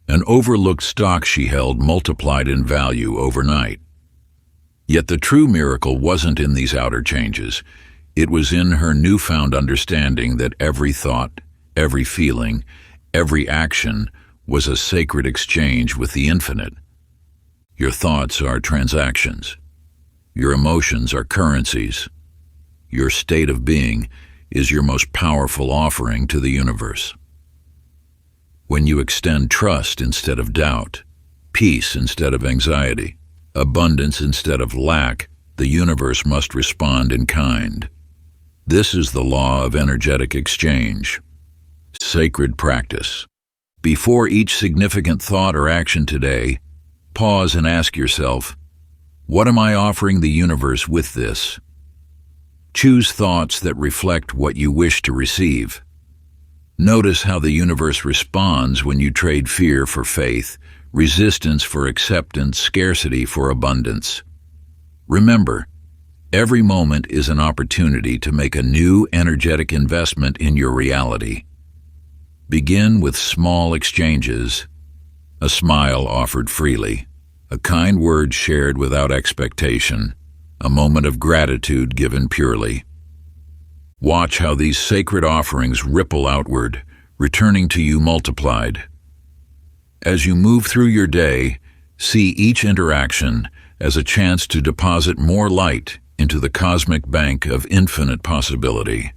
An overlooked stock she held multiplied in value overnight. Yet the true miracle wasn't in these outer changes. It was in her newfound understanding that every thought, every feeling, every action was a sacred exchange with the infinite. Your thoughts are transactions. Your emotions are currencies. your state of being, is your most powerful offering to the universe. When you extend trust instead of doubt, peace instead of anxiety, abundance instead of lack, the universe must respond in kind. This is the law of energetic exchange. Sacred practice. Before each significant thought or action today, pause and ask yourself, what am I offering the universe with this? Choose thoughts that reflect what you wish to receive. Notice how the universe responds when you trade fear for faith, resistance for acceptance, scarcity for abundance. Remember, every moment is an opportunity to make a new energetic investment in your reality. Begin with small exchanges, a smile offered freely, a kind word shared without expectation, a moment of gratitude given purely. Watch how these sacred offerings ripple outward, returning to you multiplied. As you move through your day, see each interaction as a chance to deposit more light into the cosmic bank of infinite possibility.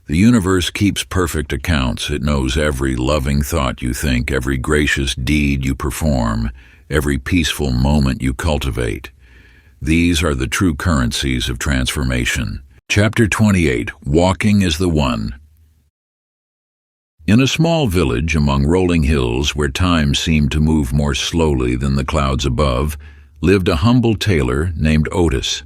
The universe keeps perfect accounts. It knows every loving thought you think, every gracious deed you perform, every peaceful moment you cultivate. These are the true currencies of transformation. Chapter 28. Walking as the One. In a small village among rolling hills where time seemed to move more slowly than the clouds above, lived a humble tailor named Otis.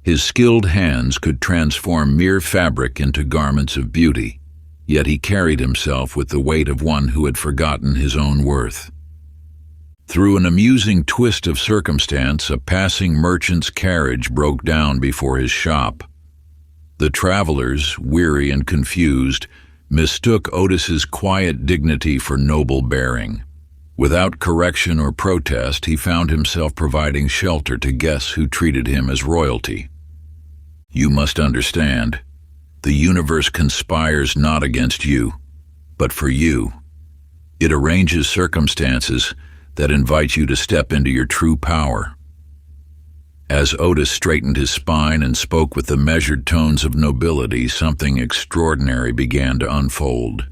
His skilled hands could transform mere fabric into garments of beauty, yet he carried himself with the weight of one who had forgotten his own worth. Through an amusing twist of circumstance, a passing merchant's carriage broke down before his shop. The travelers, weary and confused, mistook Otis's quiet dignity for noble bearing. Without correction or protest, he found himself providing shelter to guests who treated him as royalty. You must understand, the universe conspires not against you, but for you. It arranges circumstances that invite you to step into your true power. As Otis straightened his spine and spoke with the measured tones of nobility, something extraordinary began to unfold.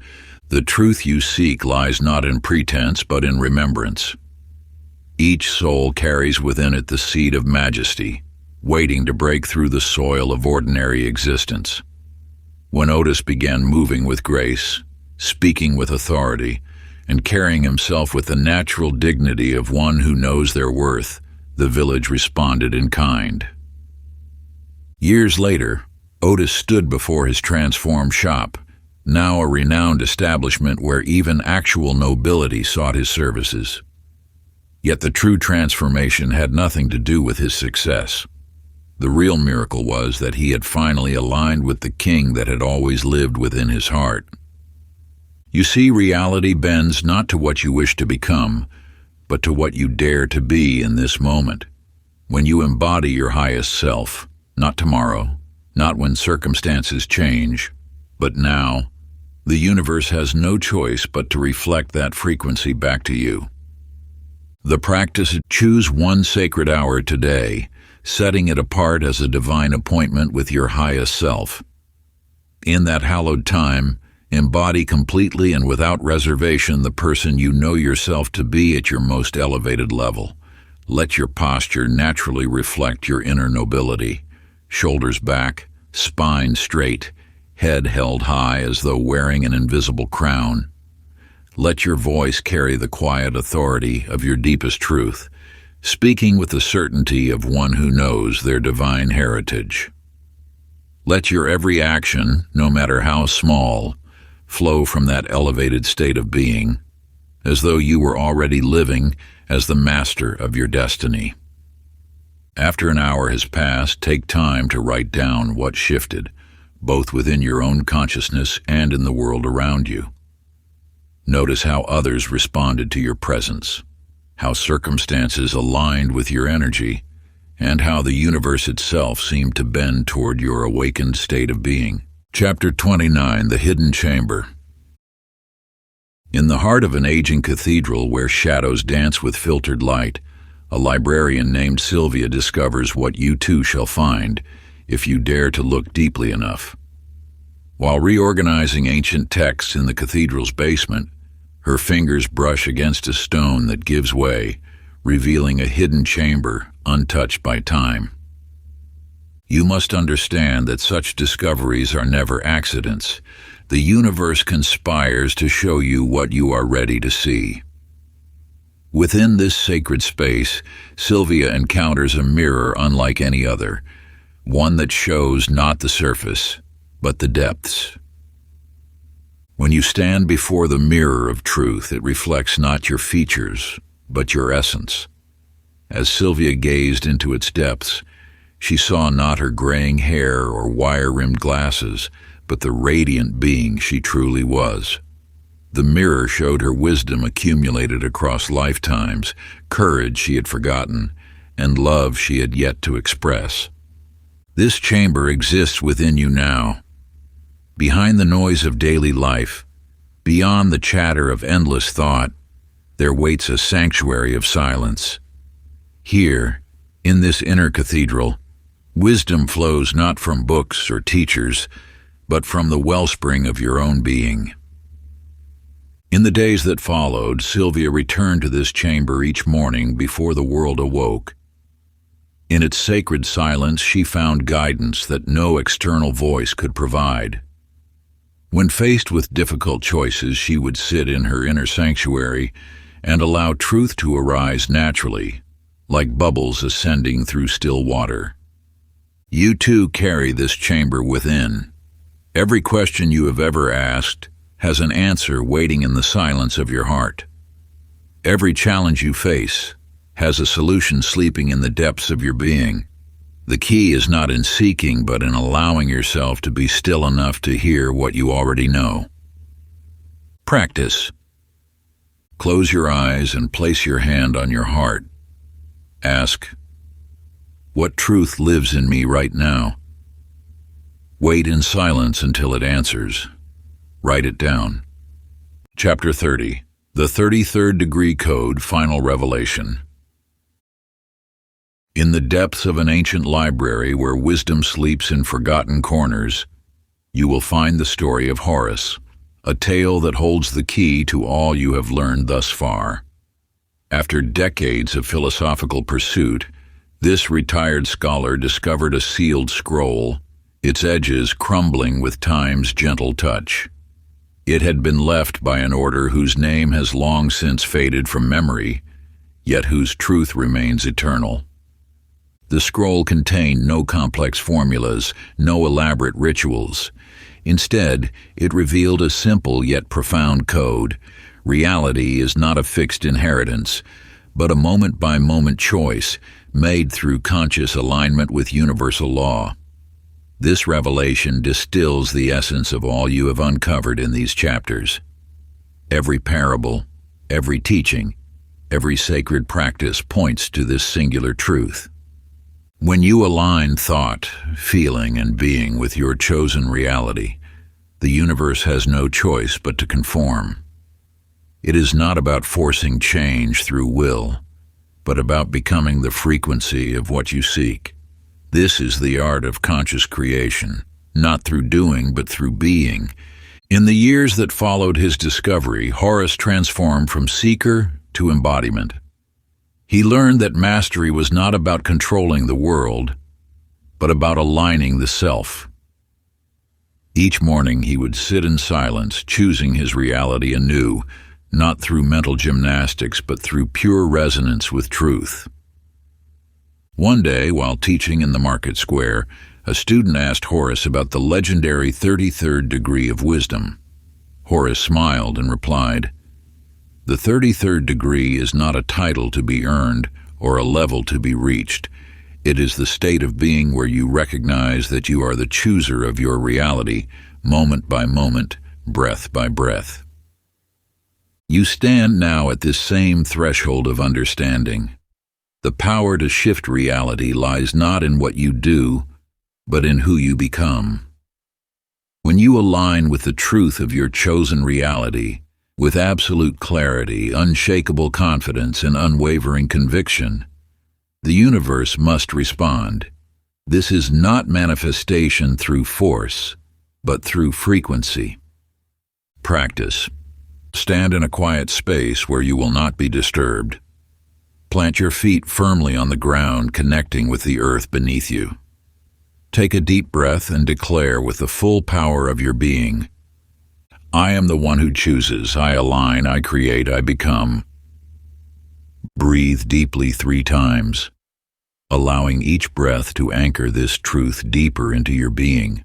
The truth you seek lies not in pretense, but in remembrance. Each soul carries within it the seed of majesty, waiting to break through the soil of ordinary existence. When Otis began moving with grace, speaking with authority, and carrying himself with the natural dignity of one who knows their worth, the village responded in kind. Years later, Otis stood before his transformed shop, now a renowned establishment where even actual nobility sought his services. Yet the true transformation had nothing to do with his success. The real miracle was that he had finally aligned with the king that had always lived within his heart. You see, reality bends not to what you wish to become, but to what you dare to be in this moment. When you embody your highest self, not tomorrow, not when circumstances change, but now, the universe has no choice but to reflect that frequency back to you. The practice: choose one sacred hour today, setting it apart as a divine appointment with your highest self. In that hallowed time, embody completely and without reservation the person you know yourself to be at your most elevated level. Let your posture naturally reflect your inner nobility. Shoulders back, spine straight, head held high as though wearing an invisible crown. Let your voice carry the quiet authority of your deepest truth, speaking with the certainty of one who knows their divine heritage. Let your every action, no matter how small, flow from that elevated state of being, as though you were already living as the master of your destiny. After an hour has passed, take time to write down what shifted, both within your own consciousness and in the world around you. Notice how others responded to your presence, how circumstances aligned with your energy, and how the universe itself seemed to bend toward your awakened state of being. Chapter 29. The Hidden Chamber. In the heart of an aging cathedral where shadows dance with filtered light, a librarian named Sylvia discovers what you too shall find: if you dare to look deeply enough. While reorganizing ancient texts in the cathedral's basement, her fingers brush against a stone that gives way, revealing a hidden chamber untouched by time. You must understand that such discoveries are never accidents. The universe conspires to show you what you are ready to see. Within this sacred space, Sylvia encounters a mirror unlike any other, one that shows not the surface, but the depths. When you stand before the mirror of truth, it reflects not your features, but your essence. As Sylvia gazed into its depths, she saw not her graying hair or wire-rimmed glasses, but the radiant being she truly was. The mirror showed her wisdom accumulated across lifetimes, courage she had forgotten, and love she had yet to express. This chamber exists within you now. Behind the noise of daily life, beyond the chatter of endless thought, there waits a sanctuary of silence. Here, in this inner cathedral, wisdom flows not from books or teachers, but from the wellspring of your own being. In the days that followed, Sylvia returned to this chamber each morning before the world awoke. In its sacred silence, she found guidance that no external voice could provide. When faced with difficult choices, she would sit in her inner sanctuary and allow truth to arise naturally, like bubbles ascending through still water. You too carry this chamber within. Every question you have ever asked has an answer waiting in the silence of your heart. Every challenge you face has a solution sleeping in the depths of your being. The key is not in seeking, but in allowing yourself to be still enough to hear what you already know. Practice. Close your eyes and place your hand on your heart. Ask, what truth lives in me right now? Wait in silence until it answers. Write it down. Chapter 30. The 33rd Degree Code, Final Revelation. In the depths of an ancient library where wisdom sleeps in forgotten corners, you will find the story of Horus, a tale that holds the key to all you have learned thus far. After decades of philosophical pursuit, this retired scholar discovered a sealed scroll, its edges crumbling with time's gentle touch. It had been left by an order whose name has long since faded from memory, yet whose truth remains eternal. The scroll contained no complex formulas, no elaborate rituals. Instead, it revealed a simple yet profound code. Reality is not a fixed inheritance, but a moment-by-moment choice made through conscious alignment with universal law. This revelation distills the essence of all you have uncovered in these chapters. Every parable, every teaching, every sacred practice points to this singular truth. When you align thought, feeling, and being with your chosen reality, the universe has no choice but to conform. It is not about forcing change through will, but about becoming the frequency of what you seek. This is the art of conscious creation, not through doing but through being. In the years that followed his discovery, Horus transformed from seeker to embodiment. He learned that mastery was not about controlling the world, but about aligning the self. Each morning he would sit in silence, choosing his reality anew, not through mental gymnastics, but through pure resonance with truth. One day, while teaching in the market square, a student asked Horus about the legendary 33rd degree of wisdom. Horus smiled and replied, "The 33rd degree is not a title to be earned or a level to be reached. It is the state of being where you recognize that you are the chooser of your reality, moment by moment, breath by breath." You stand now at this same threshold of understanding. The power to shift reality lies not in what you do, but in who you become. When you align with the truth of your chosen reality, with absolute clarity, unshakable confidence, and unwavering conviction, the universe must respond. This is not manifestation through force, but through frequency. Practice. Stand in a quiet space where you will not be disturbed. Plant your feet firmly on the ground, connecting with the earth beneath you. Take a deep breath and declare with the full power of your being, I am the one who chooses, I align, I create, I become. Breathe deeply 3 times, allowing each breath to anchor this truth deeper into your being.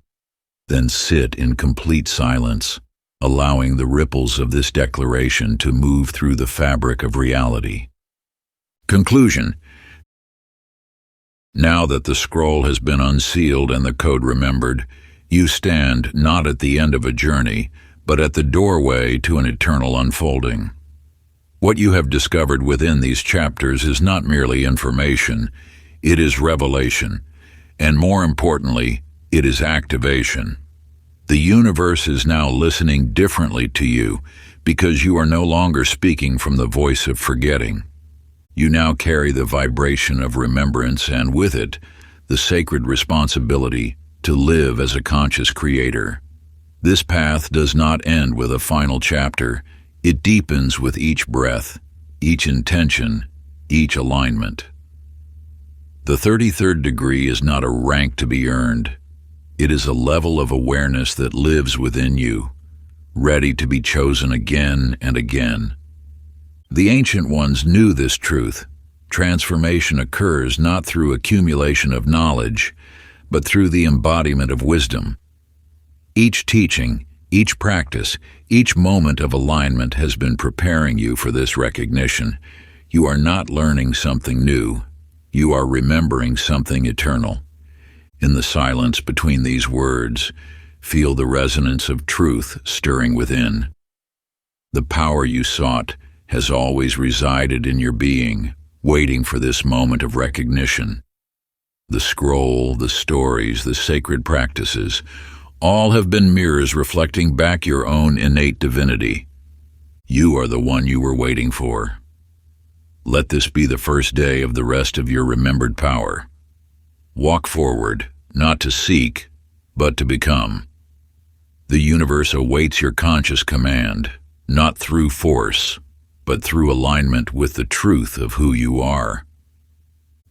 Then sit in complete silence, allowing the ripples of this declaration to move through the fabric of reality. Conclusion. Now that the scroll has been unsealed and the code remembered, you stand not at the end of a journey, but at the doorway to an eternal unfolding. What you have discovered within these chapters is not merely information, it is revelation, and more importantly, it is activation. The universe is now listening differently to you because you are no longer speaking from the voice of forgetting. You now carry the vibration of remembrance and with it, the sacred responsibility to live as a conscious creator. This path does not end with a final chapter. It deepens with each breath, each intention, each alignment. The 33rd degree is not a rank to be earned. It is a level of awareness that lives within you, ready to be chosen again and again. The ancient ones knew this truth. Transformation occurs not through accumulation of knowledge, but through the embodiment of wisdom. Each teaching, each practice, each moment of alignment has been preparing you for this recognition. You are not learning something new. You are remembering something eternal. In the silence between these words, feel the resonance of truth stirring within. The power you sought has always resided in your being, waiting for this moment of recognition. The scroll, the stories, the sacred practices, all have been mirrors reflecting back your own innate divinity. You are the one you were waiting for. Let this be the first day of the rest of your remembered power. Walk forward, not to seek, but to become. The universe awaits your conscious command, not through force, but through alignment with the truth of who you are.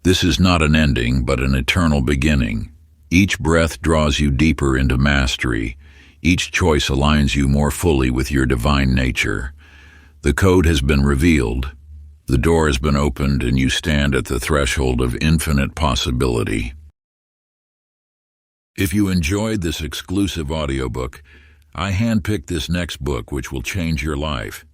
This is not an ending, but an eternal beginning. Each breath draws you deeper into mastery. Each choice aligns you more fully with your divine nature. The code has been revealed. The door has been opened, and you stand at the threshold of infinite possibility. If you enjoyed this exclusive audiobook, I handpicked this next book which will change your life.